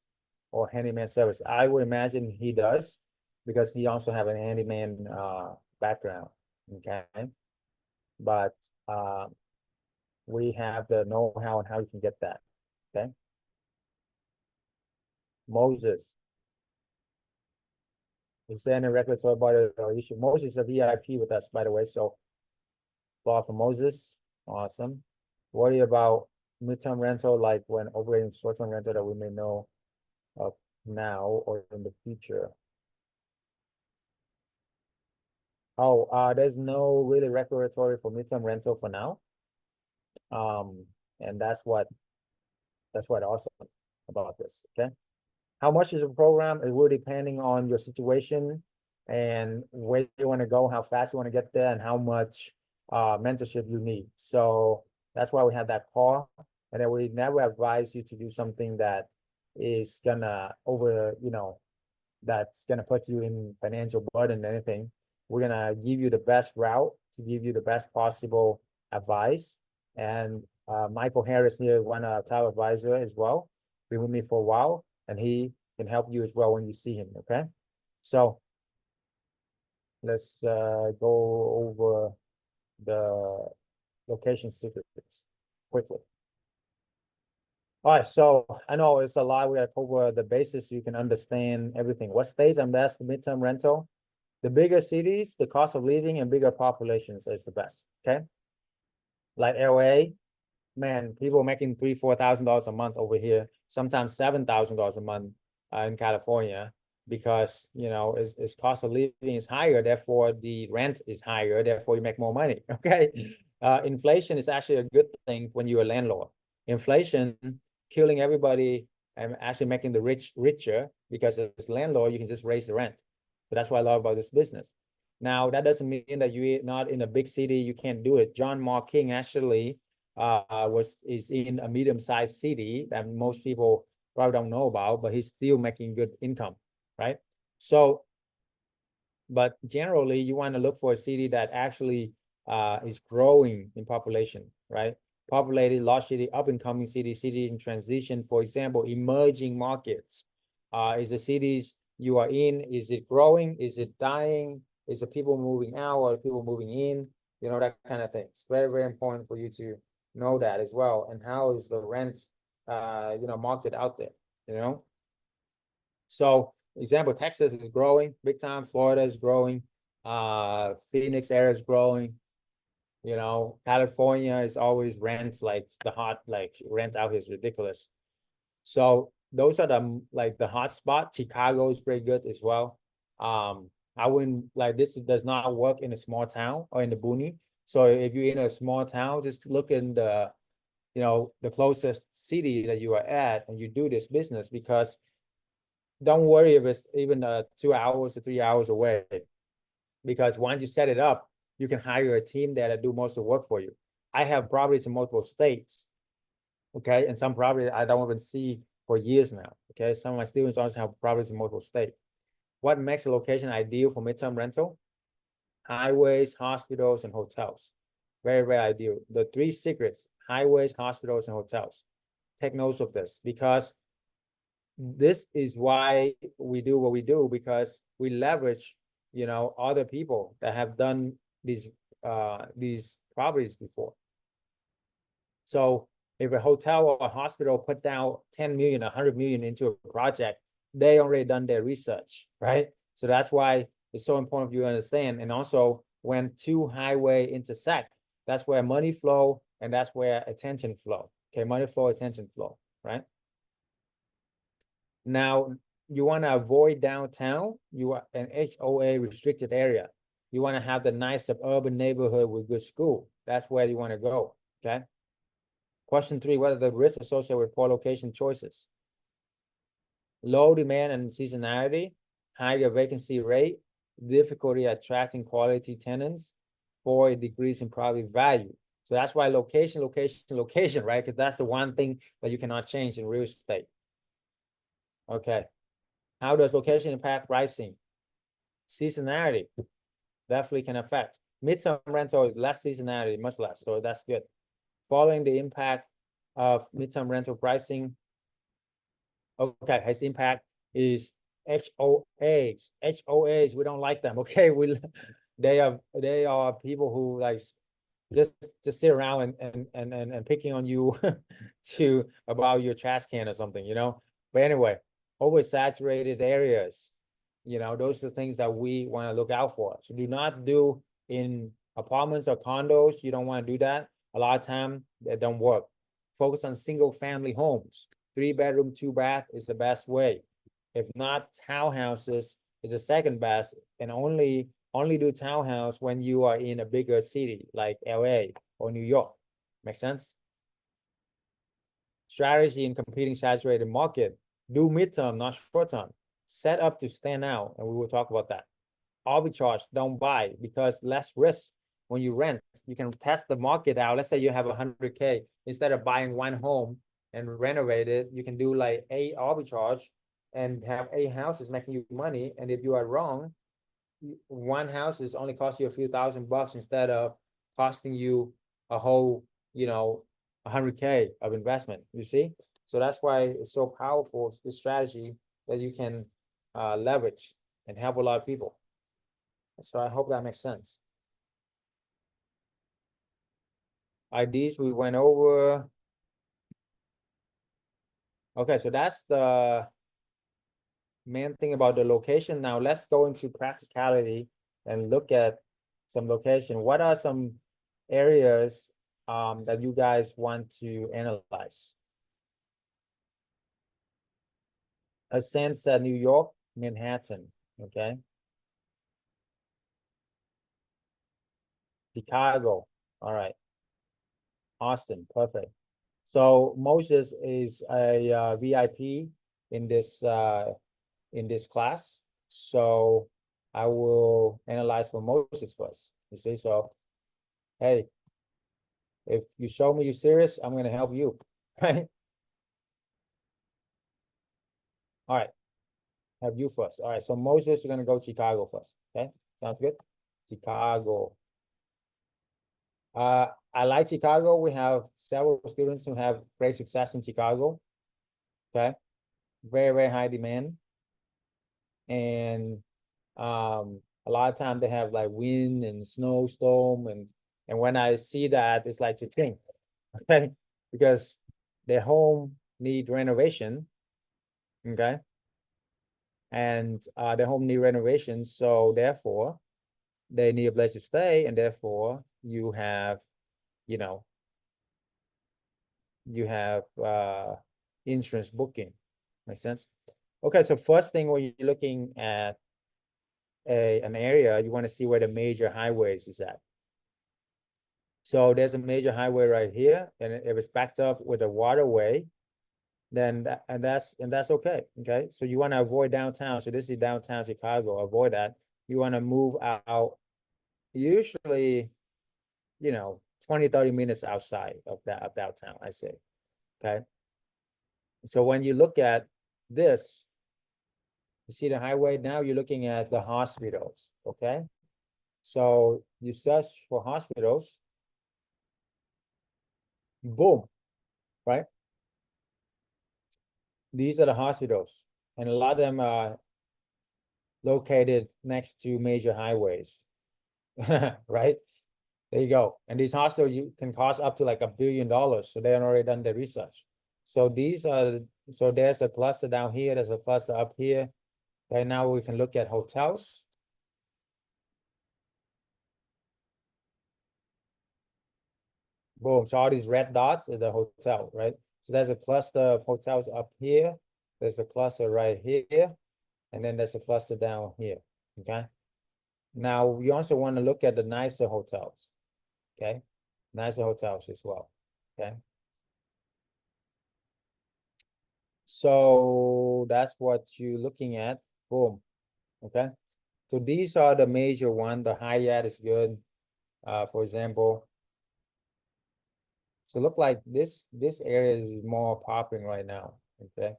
or handyman service? I would imagine he does, because he also have a handyman background, okay? But we have the know-how on how you can get that, okay? Moses, is there any regulatory body or issue? Moses is a VIP with us, by the way, so for Moses, awesome. Worry about midterm rental, like when operating short-term rental that we may know of now or in the future. Oh, there's no really regulatory for midterm rental for now. And that's what awesome about this, okay? How much is a program? It will depending on your situation and where you want to go, how fast you want to get there, and how much mentorship you need. So that's why we have that call. And then we never advise you to do something that is gonna that's gonna put you in financial burden or anything. We're gonna give you the best route to give you the best possible advice. And Michael Harris here, one of our top advisor as well, been with me for a while, and he can help you as well when you see him, okay? So let's go over the location secrets quickly. All right, so I know it's a lot. We gotta cover the basis so you can understand everything. What states are best for midterm rental? The bigger cities, the cost of living, and bigger populations is the best, okay? Like LA, man, people making $3,000-4,000 a month over here, sometimes $7,000 a month in California, because its cost of living is higher, therefore the rent is higher, therefore you make more money. Okay, inflation is actually a good thing when you're a landlord. Inflation killing everybody and actually making the rich richer, because as a landlord you can just raise the rent. So that's what I love about this business. Now that doesn't mean that you're not in a big city you can't do it. John Mark King actually is in a medium-sized city that most people probably don't know about, but he's still making good income, right? So But generally, you want to look for a city that actually is growing in population, right? Populated, large city, up and coming city, city in transition. For example, emerging markets. Is the cities you are in, is it growing? Is it dying? Is the people moving out or people moving in? You know, that kind of thing. It's very, very important for you to know that as well. And how is the rent, market out there, you know? So example, Texas is growing big time. Florida is growing. Phoenix area is growing. You know, California is always rents like the hot, like rent out is ridiculous. So those are the hot spot. Chicago is pretty good as well. I wouldn't like this does not work in a small town or in the boony. So if you're in a small town, just look in the closest city that you are at and you do this business, because don't worry if it's even 2 hours or 3 hours away, because once you set it up, you can hire a team there to do most of the work for you. I have properties in multiple states, okay, and some properties I don't even see for years now. Okay, some of my students also have properties in multiple states. What makes a location ideal for midterm rental? Highways, hospitals, and hotels. Very, very ideal. The 3 secrets: highways, hospitals, and hotels. Take notes of this, because this is why we do what we do, because we leverage, other people that have done these properties before. So if a hotel or a hospital put down 10 million, 100 million into a project, they already done their research, right? So that's why it's so important for you to understand. And also, when 2 highway intersect, that's where money flow and that's where attention flow. Okay, money flow, attention flow, right? Now, you want to avoid downtown. You are an HOA restricted area. You want to have the nice suburban neighborhood with good school. That's where you want to go, okay? Question 3, what are the risks associated with poor location choices? Low demand and seasonality, higher vacancy rate, difficulty attracting quality tenants, or a decrease in property value. So that's why location, right? Because that's the one thing that you cannot change in real estate. Okay. How does location impact pricing? Seasonality definitely can affect. Midterm rental is less seasonality, much less, so that's good. Following the impact of midterm rental pricing, okay, his impact is HOAs. HOAs, we don't like them. Okay, they are people who like just sit around and picking on you about your trash can or something, But anyway, oversaturated areas, those are the things that we want to look out for. So do not do in apartments or condos. You don't want to do that. A lot of time that don't work. Focus on single family homes. 3-bedroom, 2-bath is the best way. If not, townhouses is the second best, and only do townhouse when you are in a bigger city like LA or New York. Make sense? Strategy in competing saturated market. Do midterm, not short term. Set up to stand out, and we will talk about that. Arbitrage, don't buy, because less risk. When you rent, you can test the market out. Let's say you have 100K. Instead of buying one home and renovate it, you can do like 8 arbitrage and have 8 houses making you money. And if you are wrong, one house is only cost you a few $1,000 instead of costing you a whole, 100K of investment, you see? So that's why it's so powerful, this strategy that you can leverage and help a lot of people. So I hope that makes sense. IDs we went over. Okay, so that's the main thing about the location. Now let's go into practicality and look at some location. What are some areas that you guys want to analyze? Ascent said New York, Manhattan, okay. Chicago, all right. Austin, perfect. So Moses is a VIP in this class. So I will analyze for Moses first. You see, so hey, if you show me you're serious, I'm gonna help you, right? All right. have you first. All right, so Moses, you're gonna go Chicago first. Okay, sounds good. Chicago. I like Chicago. We have several students who have great success in Chicago. Okay, very, very high demand. And a lot of times they have like wind and snowstorm, and when I see that, it's like cha-ching, okay, because their home need renovation, okay, and their home need renovation, so therefore they need a place to stay, and therefore you have, you know, you have insurance booking. Makes sense? Okay, so first thing when you're looking at an area, you want to see where the major highways is at. So there's a major highway right here, and if it's backed up with a waterway, then that's okay. Okay, so you want to avoid downtown. So this is downtown Chicago. Avoid that. You want to move out, usually, 20-30 minutes outside of downtown, I say. Okay. So when you look at this, you see the highway, now you're looking at the hospitals. Okay. So you search for hospitals, boom, right? These are the hospitals, and a lot of them are located next to major highways, right? There you go. And these hospitals you can cost up to like $1 billion. So they have already done the research. So so there's a cluster down here, there's a cluster up here. Okay, now we can look at hotels. Boom. So all these red dots is the hotel, right? So there's a cluster of hotels up here. There's a cluster right here. And then there's a cluster down here. Okay. Now we also want to look at the nicer hotels. Okay. Nicer hotels as well. Okay. So that's what you're looking at. Boom. Okay. So these are the major one. The Hyatt is good. For example. So look like this area is more popping right now. Okay.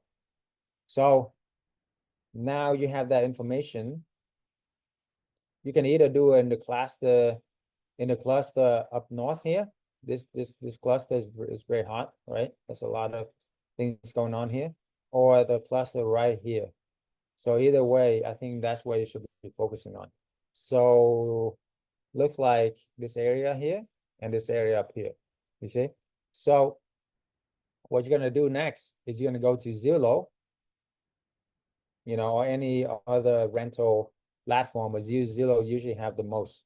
So now you have that information. You can either do it in the cluster up north here. This cluster is very hot, right? There's a lot of things going on here, or the cluster right here. So either way, I think that's where you should be focusing on. So looks like this area here and this area up here. You see? So what you're gonna do next is you're gonna go to Zillow, or any other rental platform, but Zillow usually have the most.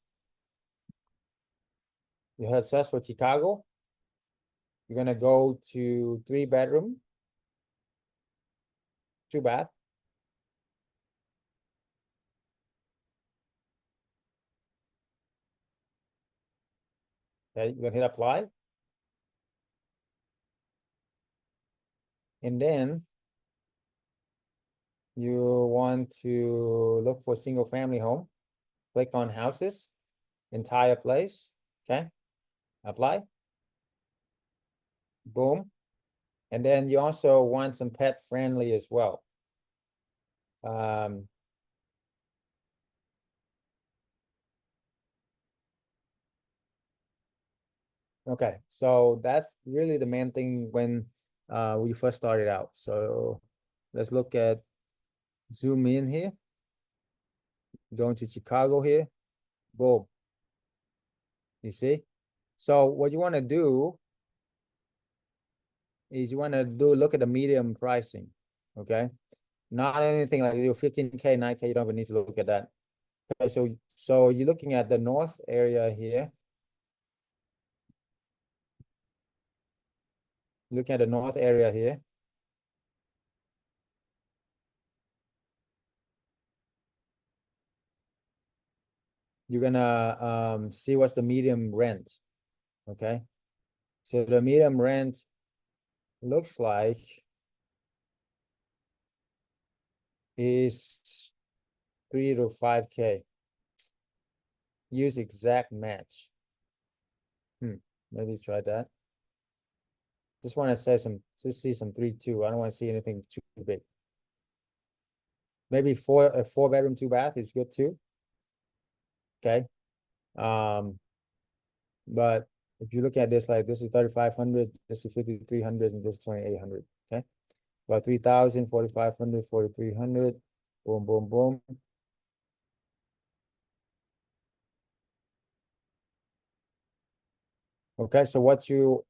You have search for Chicago. You're gonna go to 3-bedroom, 2-bath. Okay, you're gonna hit apply. And then you want to look for single family home. Click on houses, entire place. Okay, apply. Boom. And then you also want some pet friendly as well. Okay, so that's really the main thing when we first started out. So let's look at, zoom in here, going to Chicago here. Boom. You see? So what you want to do is you want to look at the medium pricing. Okay. Not anything like your 15K, 9K, you don't even need to look at that. Okay, so you're looking at the north area here. Looking at the north area here. You're gonna see what's the medium rent. Okay. So the medium rent looks like is 3 to 5K. Use exact match. Maybe try that. Just want to say just see some 3.2. I don't want to see anything too big. maybe a 4-bedroom, 2-bath is good too. Okay. But if you look at this, like this is 3,500, this is 5,300, and this is 2,800. Okay. About 3,000, 4,500, 4,300. Boom, boom, boom. Okay, so what you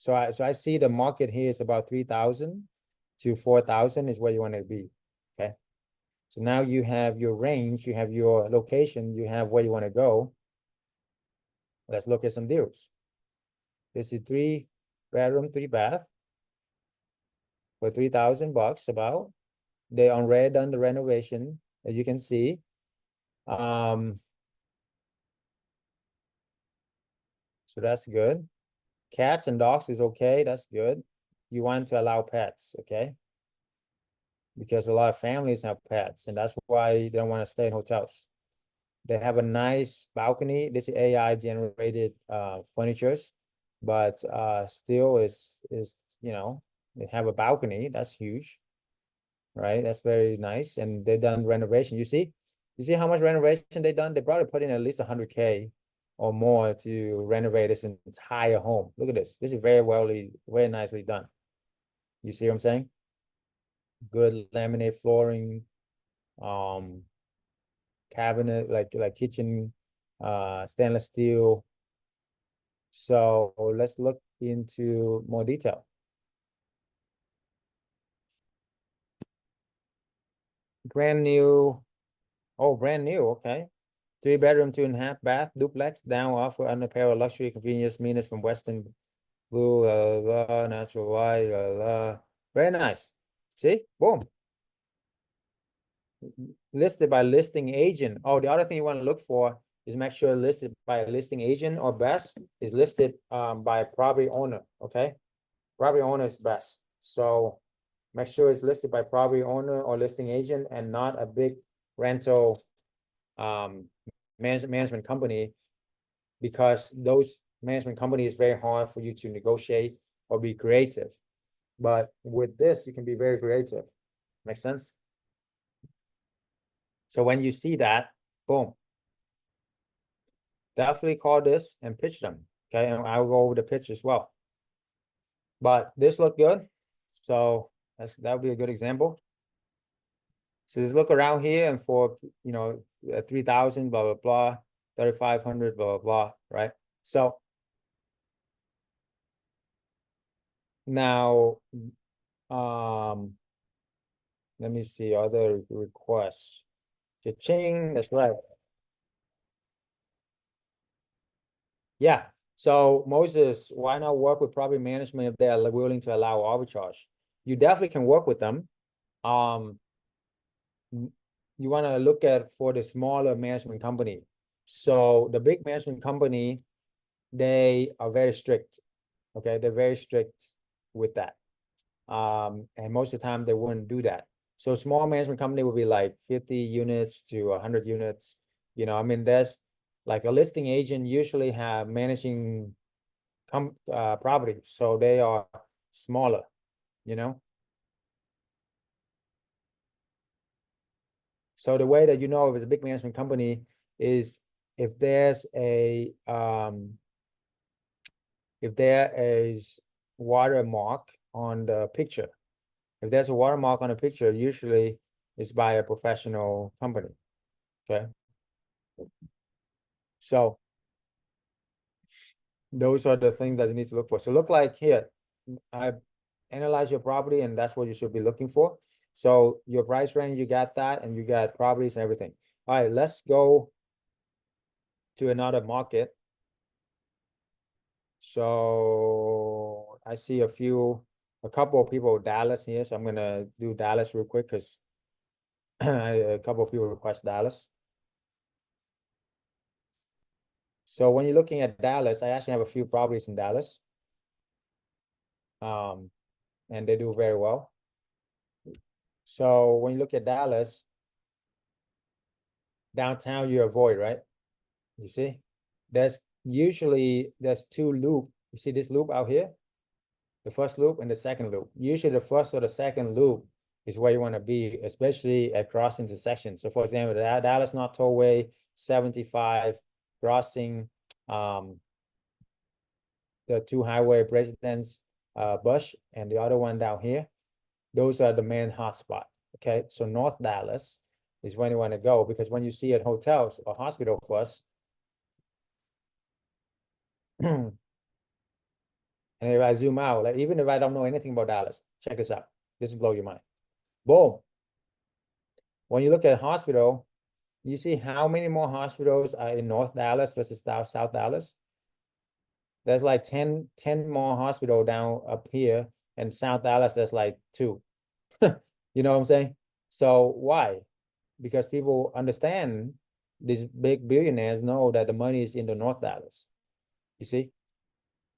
so I see the market here is about 3,000 to 4,000 is where you want to be. Okay. So now you have your range, you have your location, you have where you want to go. Let's look at some deals. This is 3-bedroom, 3-bath for 3,000 bucks about. They already done the renovation, as you can see. So that's good. Cats and dogs is okay, that's good. You want to allow pets, okay? Because a lot of families have pets, and that's why they don't want to stay in hotels. They have a nice balcony. This is AI generated furnitures, but still is they have a balcony. That's huge, right? That's very nice. And they done renovation. You see how much renovation they done? They probably put in at least 100K or more to renovate this entire home. Look at this. This is very nicely done. You see what I'm saying? Good laminate flooring, cabinet, like kitchen, stainless steel. So let's look into more detail. Brand new. Oh, brand new. Okay. 3-bedroom, 2.5-bath duplex down offer under pair of luxury convenience meanings from Western Blue, natural white, very nice. See, boom. Listed by listing agent. Oh, the other thing you want to look for is make sure listed by a listing agent or best is listed by a property owner. Okay, property owner is best. So make sure it's listed by property owner or listing agent and not a big rental management company, because those management companies is very hard for you to negotiate or be creative. But with this, you can be very creative. Make sense? So when you see that, boom, definitely call this and pitch them. Okay, and I'll go over the pitch as well. But this looked good, so that'll be a good example. So just look around here, and for 3,000, blah blah blah, 3,500, blah blah blah, right? So now, let me see other requests. Cha-ching, that's right. Yeah. So Moses, why not work with property management if they are willing to allow arbitrage? You definitely can work with them. You want to look at for the smaller management company. So the big management company, they are very strict. Okay, they're very strict with that. And most of the time they wouldn't do that. So small management company would be like 50 units to 100 units. I mean, there's like a listing agent usually have managing properties, so they are smaller, So the way that if it's a big management company is if there's if there is watermark on the picture. If there's a watermark on a picture, usually it's by a professional company. Okay. So those are the things that you need to look for. So look like here, I analyze your property, and that's what you should be looking for. So your price range, you got that, and you got properties and everything. All right, let's go to another market. So I see a couple of people Dallas here, so I'm gonna do Dallas real quick because a couple of people request Dallas. So when you're looking at Dallas, I actually have a few properties in Dallas. And they do very well. So when you look at Dallas, downtown you avoid, right? You see, there's 2 loop. You see this loop out here? The first loop and the second loop. Usually the first or the second loop is where you want to be, especially at cross intersections. So for example, the Dallas North Tollway, 75, crossing the two highway Presidents Bush and the other one down here. Those are the main hotspot. Okay, so North Dallas is when you want to go, because when you see at hotels or hospital first, and if I zoom out, like even if I don't know anything about Dallas, check this out. This will blow your mind. Boom. When you look at hospital, you see how many more hospitals are in North Dallas versus South Dallas? There's like 10 more hospital down up here, and South Dallas, there's like 2. You know what I'm saying? So why? Because people understand, these big billionaires know that the money is in the North Dallas. You see?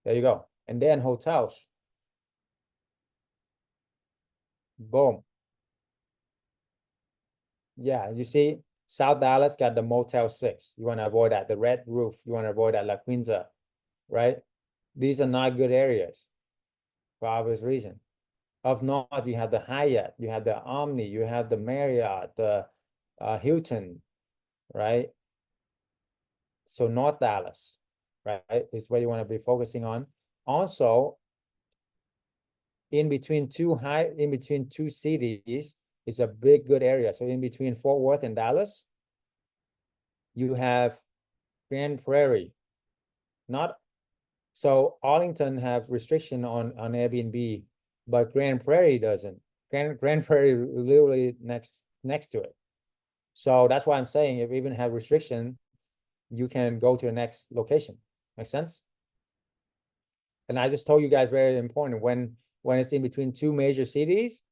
There you go. And then hotels. Boom. Yeah, you see, South Dallas got the Motel 6. You want to avoid that. The red roof, you want to avoid that. La Quinta, right? These are not good areas for obvious reason. Up north, you have the Hyatt, you have the Omni, you have the Marriott, the Hilton, right? So North Dallas, right, is where you want to be focusing on. Also, in between two cities is a big good area. So in between Fort Worth and Dallas, you have Grand Prairie. Not so Arlington have restriction on Airbnb, but Grand Prairie doesn't. Grand Prairie literally next to it. So that's why I'm saying if you even have restriction, you can go to the next location. Make sense? And I just told you guys very important, when it's in between two major cities,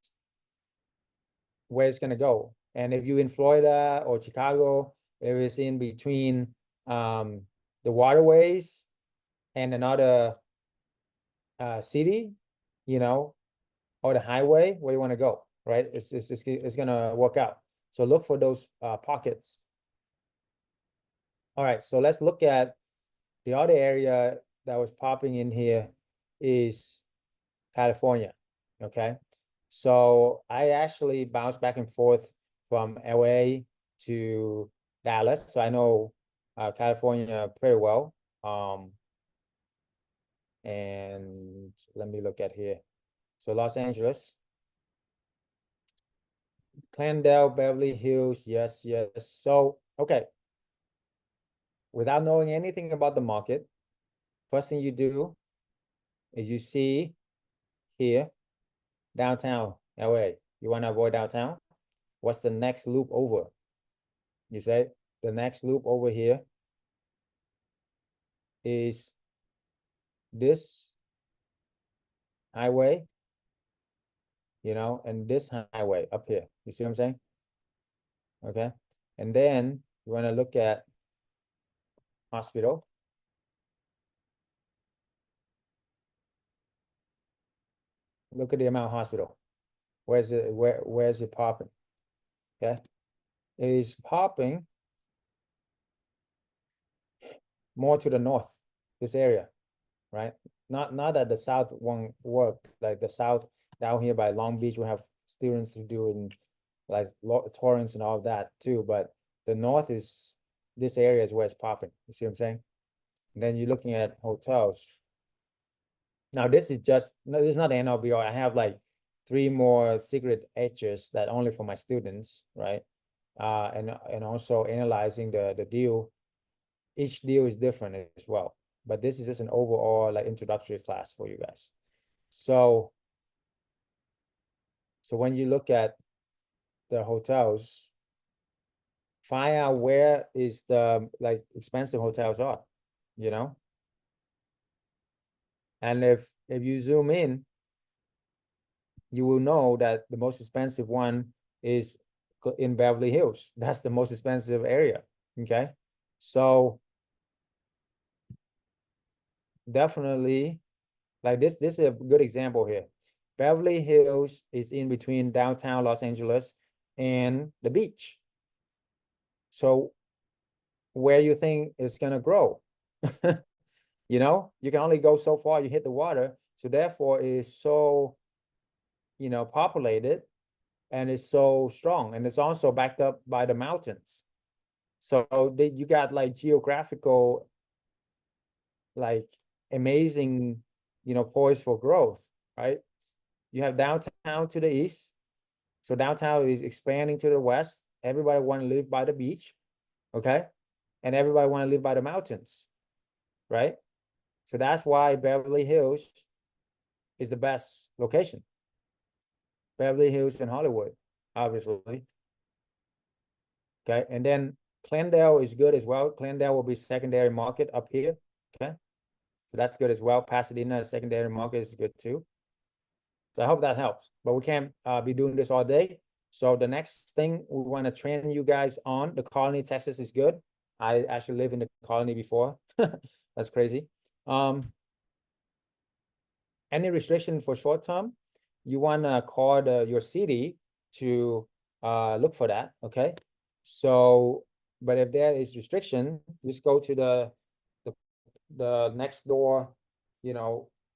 where it's gonna go. And if you're in Florida or Chicago, if it's in between the waterways and another city, you know, or the highway, where you want to go, right? It's gonna work out. So look for those pockets. All right, so let's look at the other area that was popping in here is California. Okay, so I actually bounced back and forth from LA to Dallas, so I know California pretty well. And let me look at here. So Los Angeles, Glendale, Beverly Hills, yes, yes. So, okay, without knowing anything about the market, first thing you do is you see here, downtown LA. You want to avoid downtown? What's the next loop over? You say the next loop over here is this highway, you know, and this highway up here. You see what I'm saying? Okay. And then you want to look at hospital. Look at the amount of hospital. Where's it popping? Okay. It is popping more to the north, this area, right? Not that the south won't work. Like the south down here by Long Beach, we have students who do in like Torrance and all of that too. But the north is, this area is where it's popping. You see what I'm saying? And then you're looking at hotels. Now this is just, no, this is not the NLBO. I have like 3 more secret etches that only for my students, right? And also analyzing the deal. Each deal is different as well, but this is just an overall like introductory class for you guys. So when you look at the hotels, find out where is the like expensive hotels are, you know? And if you zoom in, you will know that the most expensive one is in Beverly Hills. That's the most expensive area. Okay. So definitely, like this is a good example here. Beverly Hills is in between downtown Los Angeles and the beach. So where you think it's gonna grow? You know, you can only go so far, you hit the water. So therefore it is so, you know, populated and it's so strong, and it's also backed up by the mountains. So you got like geographical, like amazing, poise for growth, right? You have downtown to the east. So downtown is expanding to the west. Everybody want to live by the beach, okay? And everybody want to live by the mountains, right? So that's why Beverly Hills is the best location. Beverly Hills and Hollywood, obviously. Okay, and then Glendale is good as well. Glendale will be secondary market up here. Okay, so that's good as well. Pasadena secondary market is good too. So I hope that helps. But we can't be doing this all day. So the next thing we want to train you guys on, the Colony, Texas is good. I actually lived in the Colony before. That's crazy. Any restriction for short term, you want to call your city to look for that. Okay. So, but if there is restriction, just go to the next door,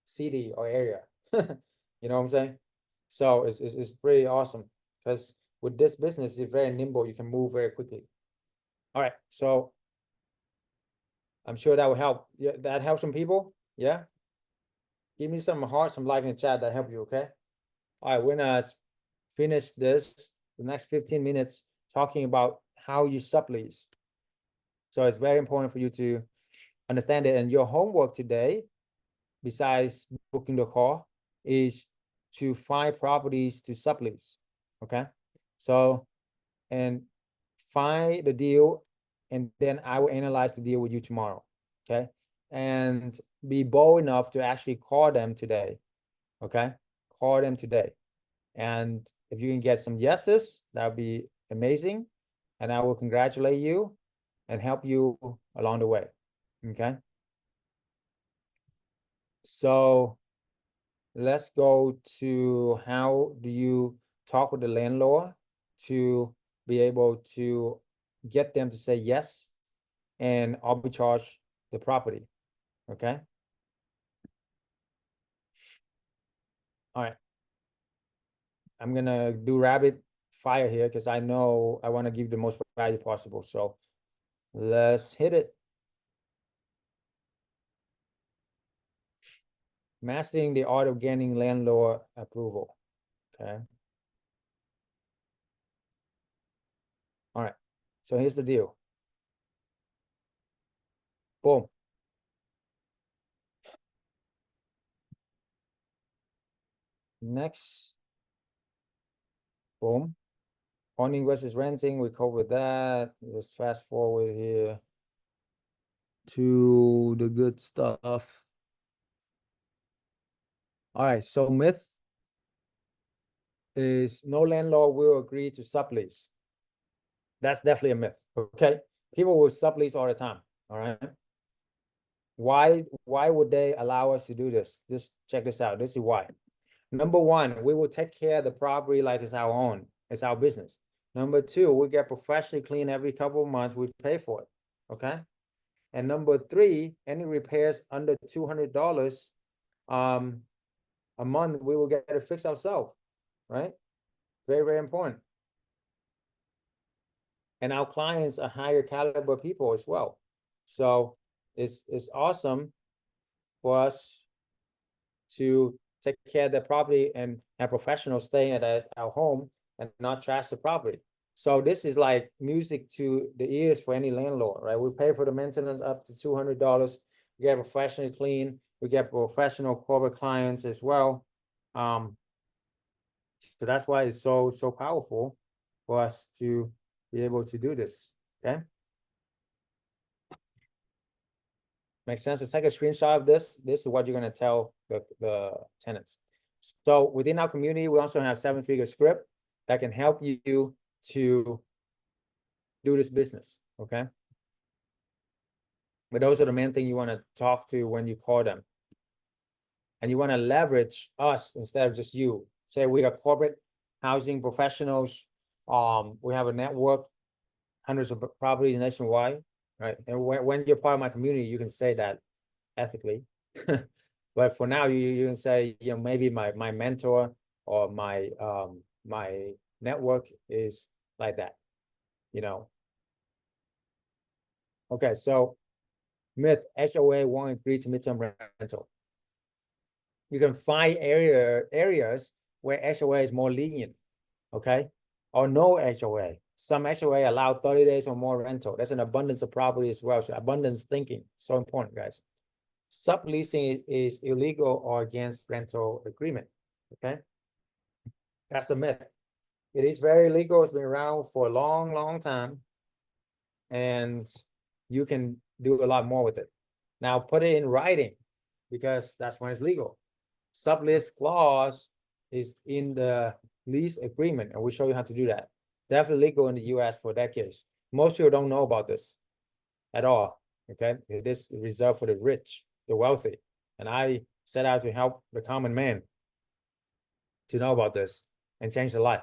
city or area. You know what I'm saying? So it's pretty awesome because with this business, you're very nimble. You can move very quickly. All right. So I'm sure that will help. Yeah, that helps some people. Yeah. Give me some heart, some like in the chat that help you. Okay. All right. We're gonna finish the next 15 minutes talking about how you sublease. So it's very important for you to understand it. And your homework today, besides booking the call, is to find properties to sublease. Okay. So, and find the deal, and then I will analyze the deal with you tomorrow. Okay. And be bold enough to actually call them today. Okay. Call them today. And if you can get some yeses, that would be amazing. And I will congratulate you and help you along the way. Okay. So let's go to how do you talk with the landlord to be able to get them to say yes and arbitrage the property. Okay. All right. I'm gonna do rapid fire here because I know I want to give the most value possible. So let's hit it. Mastering the art of gaining landlord approval. Okay. All right. So here's the deal. Boom. Next. Boom. Owning versus renting, we covered that. Let's fast forward here to the good stuff. All right, so myth is no landlord will agree to sublease. That's definitely a myth, okay? People will sublease all the time, all right? Why would they allow us to do this? Just check this out. This is why. Number one, we will take care of the property like it's our own. It's our business. Number two, we get professionally clean every couple of months. We pay for it, okay? And number three, any repairs under $200 a month, we will get it fixed ourselves, right? Very, very important. And our clients are higher caliber people as well. So it's awesome for us to take care of the property and have professionals staying at our home and not trash the property. So this is like music to the ears for any landlord, right? We pay for the maintenance up to $200. We get professionally clean. We get professional corporate clients as well. So that's why it's so powerful for us to be able to do this. Okay. Makes sense. Let's take a screenshot of this. This is what you're going to tell the tenants. So within our community, we also have 7-figure script that can help you to do this business. Okay. But those are the main thing you want to talk to when you call them. And you want to leverage us instead of just you. Say we are corporate housing professionals. We have a network, hundreds of properties nationwide, right? And when you're part of my community, you can say that ethically. But for now, you can say, maybe my mentor or my network is like that, Okay, so myth, HOA won't agree to midterm rental. You can find areas where HOA is more lenient, okay? Or no HOA. Some HOA allow 30 days or more rental. That's an abundance of property as well. So abundance thinking, so important, guys. Subleasing is illegal or against rental agreement, okay? That's a myth. It is very illegal. It's been around for a long, long time. And you can do a lot more with it. Now put it in writing because that's when it's legal. Sublease clause is in the lease agreement, and we'll show you how to do that. Definitely legal in the US for that case. Most people don't know about this at all, okay? It is reserved for the rich, the wealthy. And I set out to help the common man to know about this and change their life.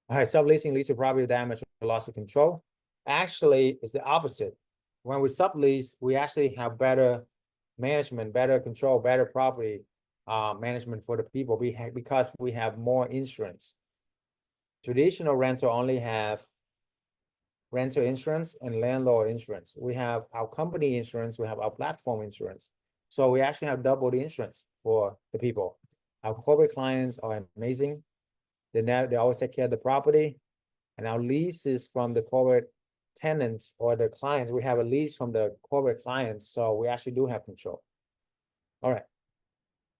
All right, subleasing leads to property damage or loss of control. Actually, it's the opposite. When we sublease, we actually have better management, better control, better property management for the people because we have more insurance. Traditional rental only have rental insurance and landlord insurance. We have our company insurance, we have our platform insurance. So we actually have double the insurance for the people. Our corporate clients are amazing. They always take care of the property, and our leases from the corporate tenants or the clients, we have a lease from the corporate clients, so we actually do have control. All right.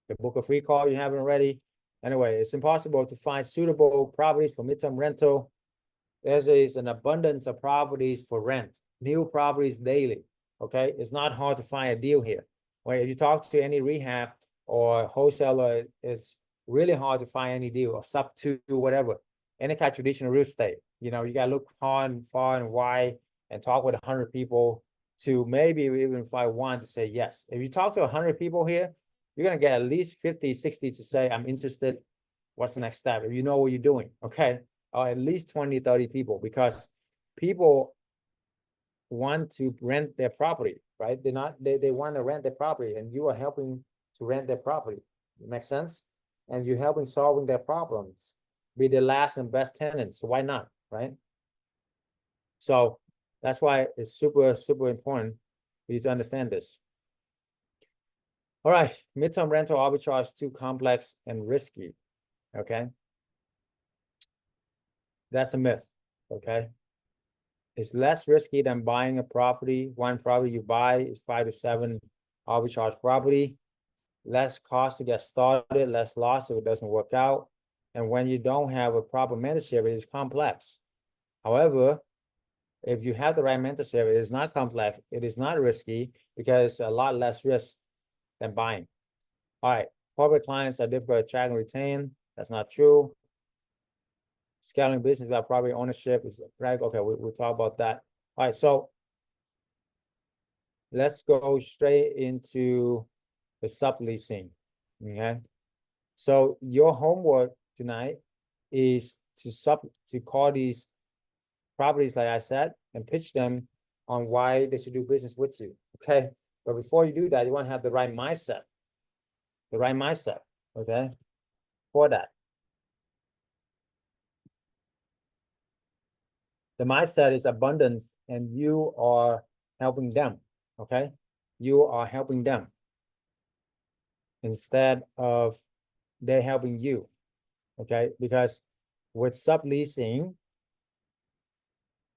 The book a free call you haven't already. Anyway, it's impossible to find suitable properties for midterm rental. There is an abundance of properties for rent, new properties daily. Okay, it's not hard to find a deal here. When if you talk to any rehab or wholesaler, it's really hard to find any deal or sub to whatever. Any kind of traditional real estate, you gotta look far and wide and talk with 100 people to maybe even find one to say yes. If you talk to 100 people here, you're gonna get at least 50, 60 to say, I'm interested. What's the next step? If you know what you're doing, okay? Or at least 20, 30 people, because people want to rent their property, right? They want to rent their property, and you are helping to rent their property. It makes sense? And you're helping solving their problems. Be the last and best tenants. So why not, right? So that's why it's super, super important for you to understand this. All right, midterm rental arbitrage is too complex and risky, okay? That's a myth, okay? It's less risky than buying a property. One property you buy is 5 to 7 arbitrage property. Less cost to get started, less loss if it doesn't work out. And when you don't have a proper mentorship, it is complex. However, if you have the right mentorship, it is not complex. It is not risky because it's a lot less risk than buying. All right, corporate clients are difficult to attract and retain. That's not true. Scaling business without property ownership is right. Okay, we'll talk about that. All right, so let's go straight into the subleasing. Okay, so your homework tonight is to call these properties, like I said, and pitch them on why they should do business with you. Okay, but before you do that, you want to have the right mindset. The right mindset. Okay, for that. The mindset is abundance, and you are helping them, okay? You are helping them instead of they helping you, okay? Because with subleasing,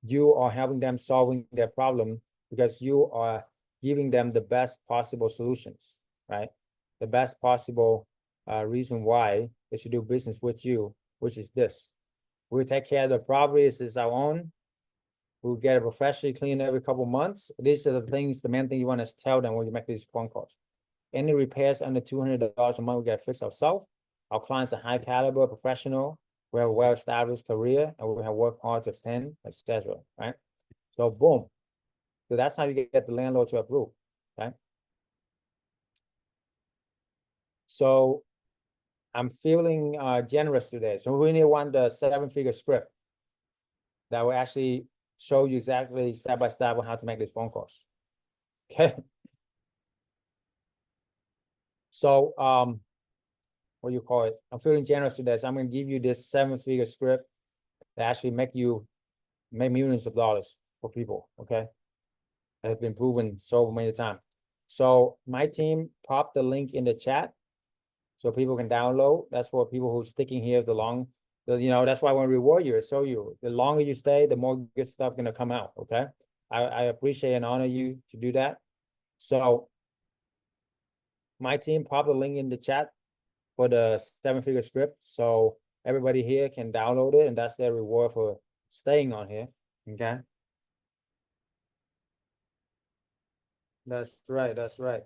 you are helping them solving their problem because you are giving them the best possible solutions, right? The best possible reason why they should do business with you, which is this. We take care of the properties as our own. We'll get it professionally cleaned every couple months. These are the things, the main thing you want to tell them when you make these phone calls. Any repairs under $200 a month, we get fixed ourselves. Our clients are high caliber, professional. We have a well-established career, and we have worked hard to attend, etc. Right? So boom. So that's how you get the landlord to approve. Okay. So I'm feeling generous today. So we need one the 7-figure script that will actually show you exactly step by step on how to make these phone calls. Okay. So what you call it? I'm feeling generous today. So I'm going to give you this 7-figure script that actually make millions of dollars for people, okay? That have been proven so many times. So my team popped the link in the chat so people can download. That's for people who sticking here that's why when we reward you, show you, the longer you stay, the more good stuff gonna come out, okay? I appreciate and honor you to do that. So my team popped the link in the chat for the 7-figure script. So everybody here can download it, and that's their reward for staying on here, okay? That's right, that's right.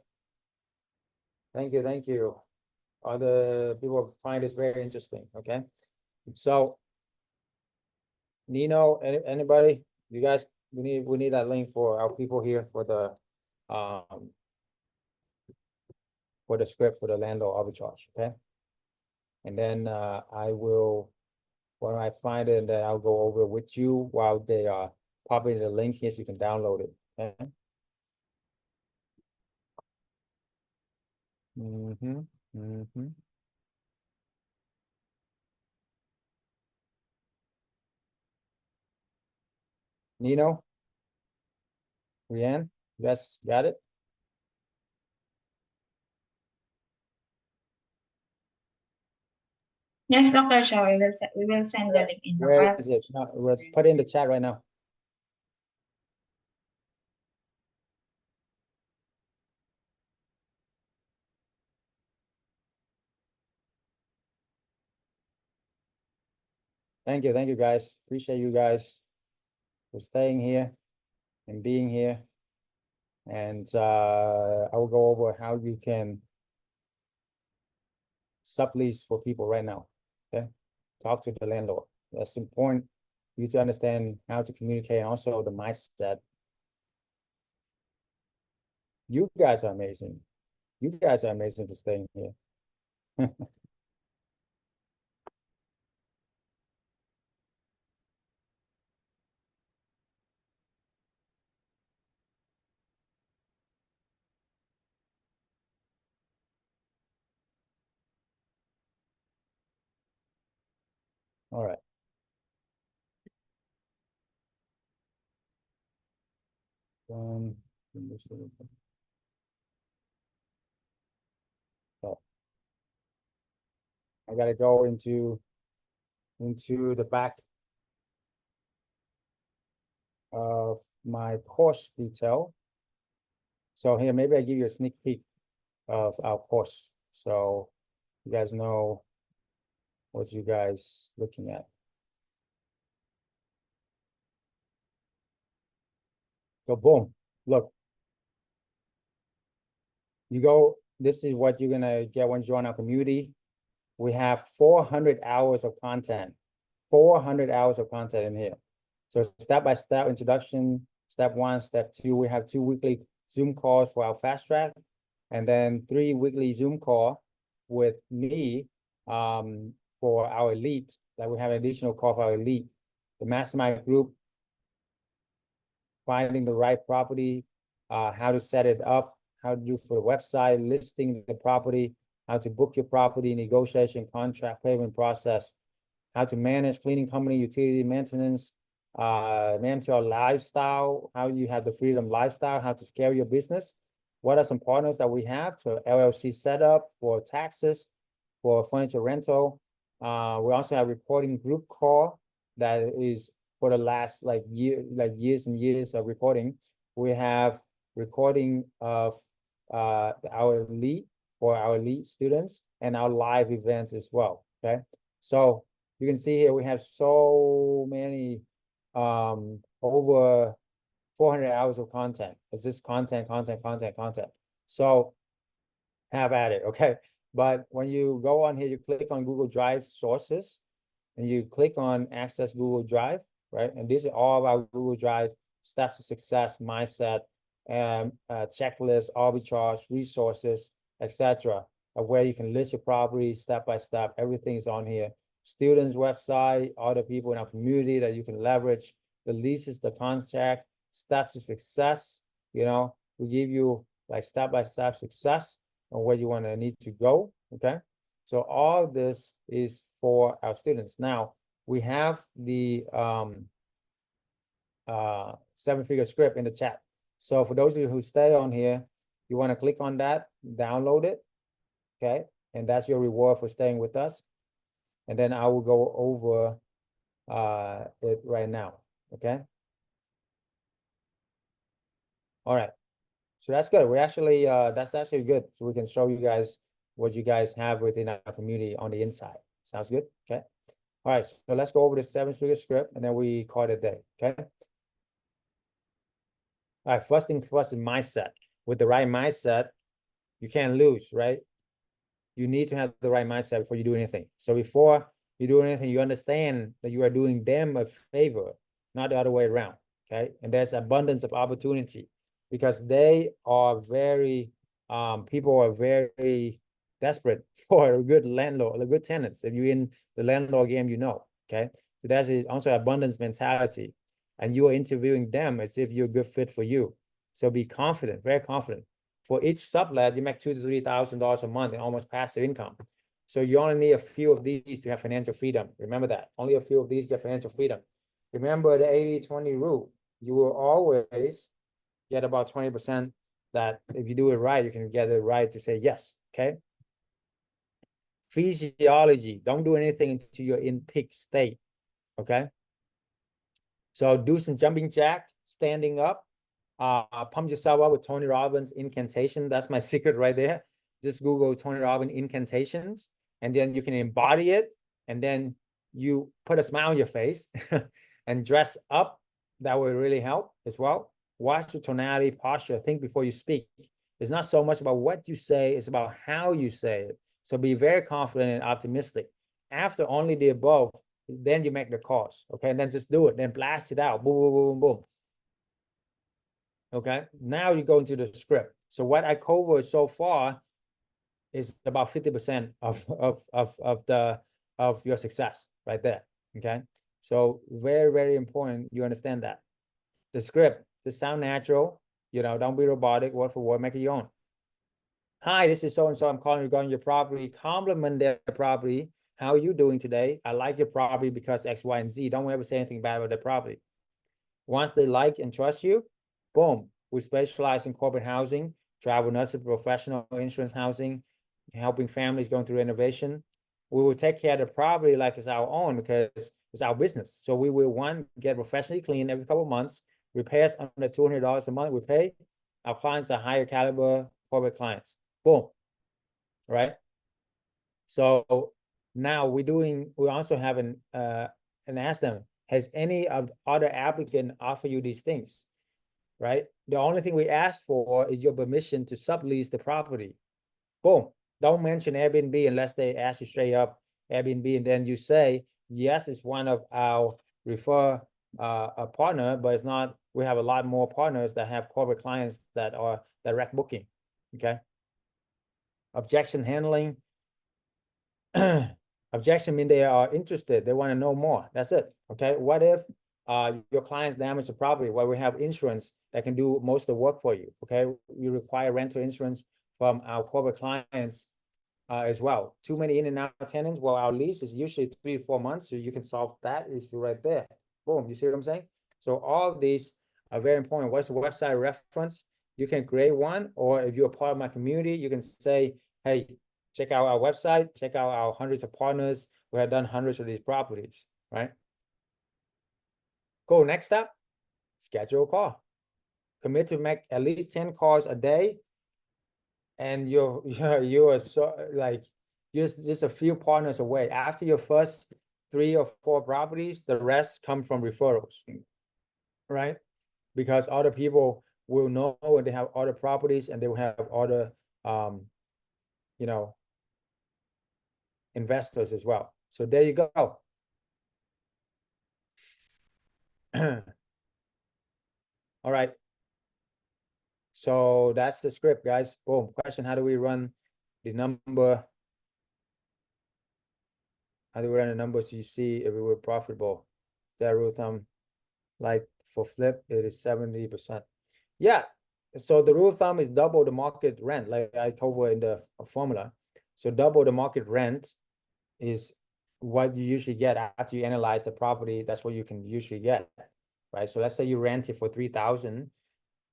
Thank you, thank you. Other people find this very interesting, okay? So Nino, anybody, you guys, we need that link for our people here for the script for the landlord arbitrage, okay? And then I will, when I find it, then I'll go over with you while they are popping the link here so you can download it, okay? Nino, Rianne, you guys got it? Yes, Dr. Chau, we will send the link in the Where chat. is it? No, let's put it in the chat right now. Thank you guys. Appreciate you guys for staying here and being here. And I will go over how you can sublease for people right now. Okay, talk to the landlord. That's important for you to understand how to communicate, and also the mindset. You guys are amazing. You guys are amazing for staying here. All right. So I gotta go into the back of my course detail. So here, maybe I give you a sneak peek of our course, so you guys know what you guys looking at. So boom, look. You go, this is what you're gonna get once you join our community. We have 400 hours of content, 400 hours of content in here. So step-by-step introduction, step 1, step 2, we have 2 weekly Zoom calls for our fast track, and then 3 weekly Zoom call with me for our elite, that we have an additional call for our elite, the mastermind group, finding the right property, how to set it up, how to do for the website, listing the property, how to book your property, negotiation, contract, payment process, how to manage cleaning company, utility maintenance, MTR lifestyle, how you have the freedom lifestyle, how to scale your business. What are some partners that we have to LLC setup for taxes, for furniture rental. We also have reporting group call that is for the last years and years of reporting. We have recording of our elite for our elite students and our live events as well. Okay, so you can see here we have so many over 400 hours of content. It's just content. So have at it, okay? But when you go on here, you click on Google Drive sources and you click on access Google Drive, right? And these are all of our Google Drive steps to success, mindset, and checklist, arbitrage, resources, etc. Of where you can list your property step by step. Everything is on here. Students' website, other people in our community that you can leverage, the leases, the contract, steps to success. You know, we give you like step-by-step success on where you want to need to go. Okay. So all this is for our students. Now, we have the 7-figure script in the chat. So for those of you who stay on here, you want to click on that, download it, okay? And that's your reward for staying with us. And then I will go over it right now, okay? All right, so that's good. We actually, that's actually good. So we can show you guys what you guys have within our community on the inside. Sounds good, okay? All right, so let's go over the 7-figure script and then we call it a day, okay? All right, first thing first is mindset. With the right mindset, you can't lose, right? You need to have the right mindset before you do anything. So before you do anything, you understand that you are doing them a favor, not the other way around, okay? And there's abundance of opportunity because they are very, people are very desperate for a good landlord, a good tenants. If you're in the landlord game, you know, okay? So that's also abundance mentality. And you are interviewing them as if you're a good fit for you. So be confident, very confident. For each sublet, you make $2,000 to $3,000 a month in almost passive income. So you only need a few of these to have financial freedom. Remember that. Only a few of these get financial freedom. Remember the 80-20 rule. You will always get about 20% that if you do it right, you can get it right to say yes, okay? Physiology, don't do anything until you're in peak state, okay? So do some jumping jack, standing up, pump yourself up with Tony Robbins incantation. That's my secret right there. Just Google Tony Robbins incantations, and then you can embody it, and then you put a smile on your face and dress up. That will really help as well. Watch your tonality, posture, think before you speak. It's not so much about what you say, it's about how you say it. So be very confident and optimistic. After only the above, then you make the calls, okay? And then just do it, then blast it out, boom, boom, boom, boom. Okay, now you go into the script. So what I covered so far is about 50% of your success right there. Okay, so very, very important you understand that. The script, just sound natural, you know, don't be robotic, word for word, make it your own. Hi, this is so-and-so, I'm calling regarding your property. Compliment their property. How are you doing today? I like your property because X, Y, and Z. Don't ever say anything bad about the property. Once they like and trust you, boom, we specialize in corporate housing, travel nursing, professional insurance housing, helping families going through renovation. We will take care of the property like it's our own because it's our business. So we will, one, get professionally clean every couple of months, repairs under $200 a month we pay. Our clients are higher caliber corporate clients. Boom, right? So now we also have an ask them, has any of other applicant offer you these things, right? The only thing we ask for is your permission to sublease the property. Boom. Don't mention Airbnb unless they ask you straight up Airbnb, and then you say, yes, it's one of our refer a partner, but it's not, we have a lot more partners that have corporate clients that are direct booking, okay? Objection handling. Objection mean they are interested, they want to know more. That's it. Okay. What if your clients damage the property? Well, we have insurance that can do most of the work for you. Okay. We require rental insurance from our corporate clients as well. Too many in and out tenants. Well, our lease is usually 3 to 4 months, so you can solve that issue right there. Boom. You see what I'm saying? So all of these are very important. What's the website reference? You can create one, or if you're a part of my community, you can say, hey, check out our website, check out our hundreds of partners who have done hundreds of these properties, right? Cool, next step, schedule a call. Commit to make at least 10 calls a day. And you're so like, just a few partners away. After your first 3 or 4 properties, the rest come from referrals, right? Because other people will know when they have other properties and they will have other, you know, investors as well. So there you go. All right. So that's the script, guys. Boom. Question, how do we run the number? How do we run the numbers so you see if we were profitable? That rule of thumb, like for flip, it is 70%. Yeah. So the rule of thumb is double the market rent, like I covered in the formula. So double the market rent is what you usually get after you analyze the property. That's what you can usually get, right? So let's say you rent it for 3,000.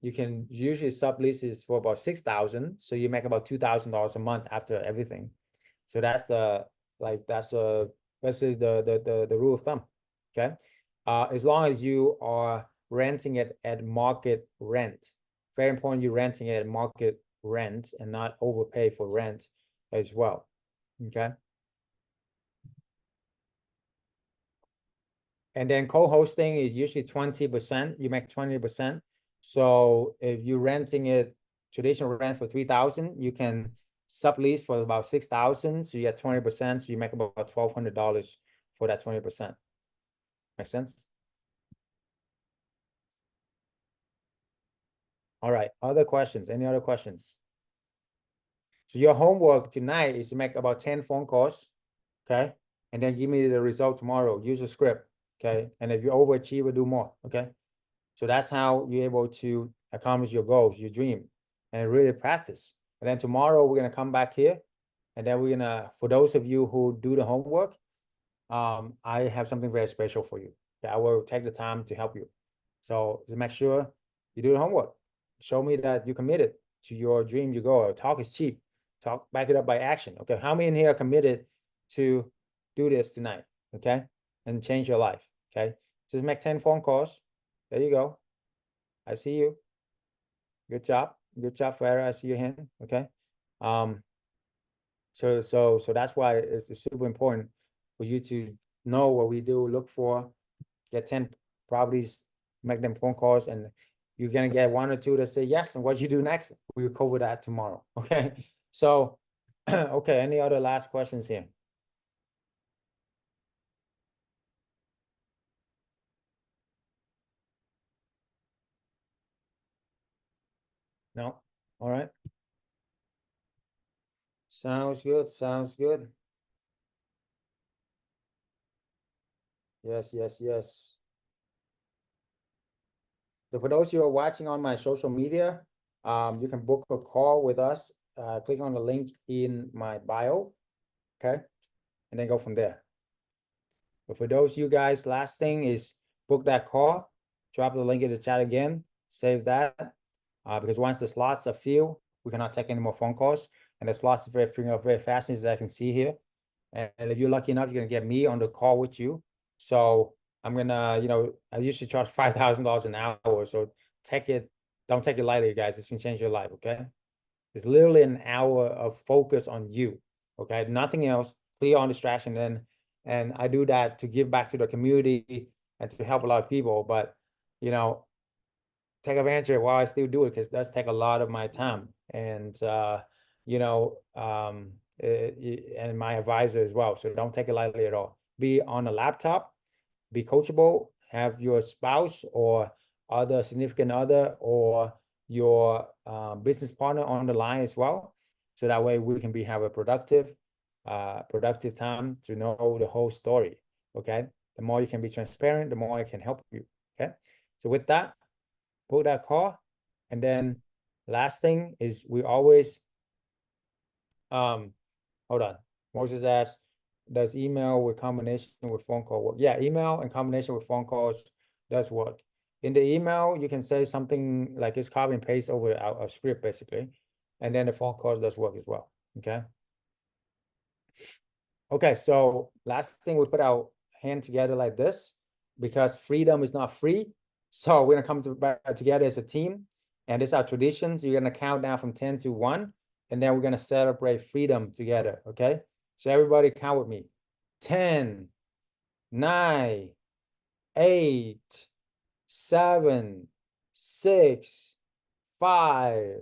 You can usually sublease it for about 6,000. So you make about $2,000 a month after everything. So that's the basically the rule of thumb. Okay. As long as you are renting it at market rent. Very important, you're renting it at market rent and not overpay for rent as well. Okay. And then co-hosting is usually 20%. You make 20%. So if you're renting it traditional rent for 3,000, you can sublease for about 6,000. So you get 20%. So you make about $1,200 for that 20%. Make sense? All right. Other questions? Any other questions? So your homework tonight is to make about 10 phone calls. Okay. And then give me the result tomorrow. Use a script. Okay. And if you overachieve, do more. Okay. So that's how you're able to accomplish your goals, your dream, and really practice. And then tomorrow we're gonna come back here, and then we're gonna, for those of you who do the homework, I have something very special for you. I will take the time to help you. So to make sure you do the homework, show me that you're committed to your dream, your goal. Talk is cheap. Talk, back it up by action. Okay, how many in here are committed to do this tonight? Okay, and change your life. Okay, just make 10 phone calls. There you go. I see you. Good job. Good job, Farah. I see your hand. Okay. So that's why it's super important for you to know what we do, look for, get 10 properties, make them phone calls, and you're gonna get 1 or 2 that say yes. And what you do next, we'll cover that tomorrow. Okay. So, okay. Any other last questions here? No? All right. Sounds good. Sounds good. Yes, yes, yes. So for those who are watching on my social media, you can book a call with us. Click on the link in my bio, okay? And then go from there. But for those of you guys, last thing is book that call. Drop the link in the chat again. Save that. Because once the slots are filled, we cannot take any more phone calls. And the slots are filling up very fast, as I can see here. And if you're lucky enough, you're gonna get me on the call with you. So I'm gonna, I usually charge $5,000 an hour. So don't take it lightly, you guys. This can change your life, okay? It's literally an hour of focus on you, okay? Nothing else, clear on distraction. And I do that to give back to the community and to help a lot of people. But, take advantage of it while I still do it, because it does take a lot of my time. And, and my advisor as well. So don't take it lightly at all. Be on a laptop, be coachable, have your spouse or other significant other or your business partner on the line as well. So that way we can have a productive time to know the whole story. Okay. The more you can be transparent, the more I can help you. Okay. So with that, book that call. And then last thing is we always, hold on. Moses asked, does email with combination with phone call work? Yeah, email in combination with phone calls does work. In the email, you can say something like it's copy and paste over a script, basically. And then the phone calls does work as well. Okay. Okay, so last thing, we put our hand together like this because freedom is not free. So we're gonna come together as a team. And this is our tradition. So you're gonna count down from 10 to 1. And then we're gonna celebrate freedom together. Okay. So everybody count with me. 10, 9, 8, 7, 6, 5,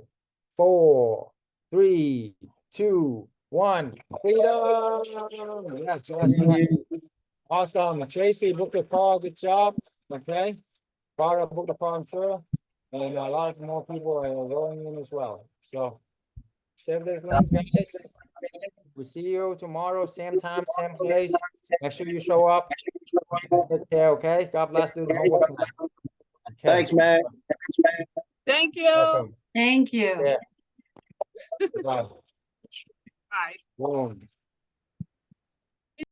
4, 3, 2, 1. Freedom. Yes, yes, yes. Awesome. Tracy, book the call. Good job. Okay. Cara booked the call, I'm sure. And a lot more people are rolling in as well. So save this link, guys. We'll see you tomorrow, same time, same place. Make sure you show up. Take care, okay? God bless. Do the homework tonight. Okay. Thanks, man. Thank you. Welcome. Thank you. Yeah. Bye. Bye. Boom.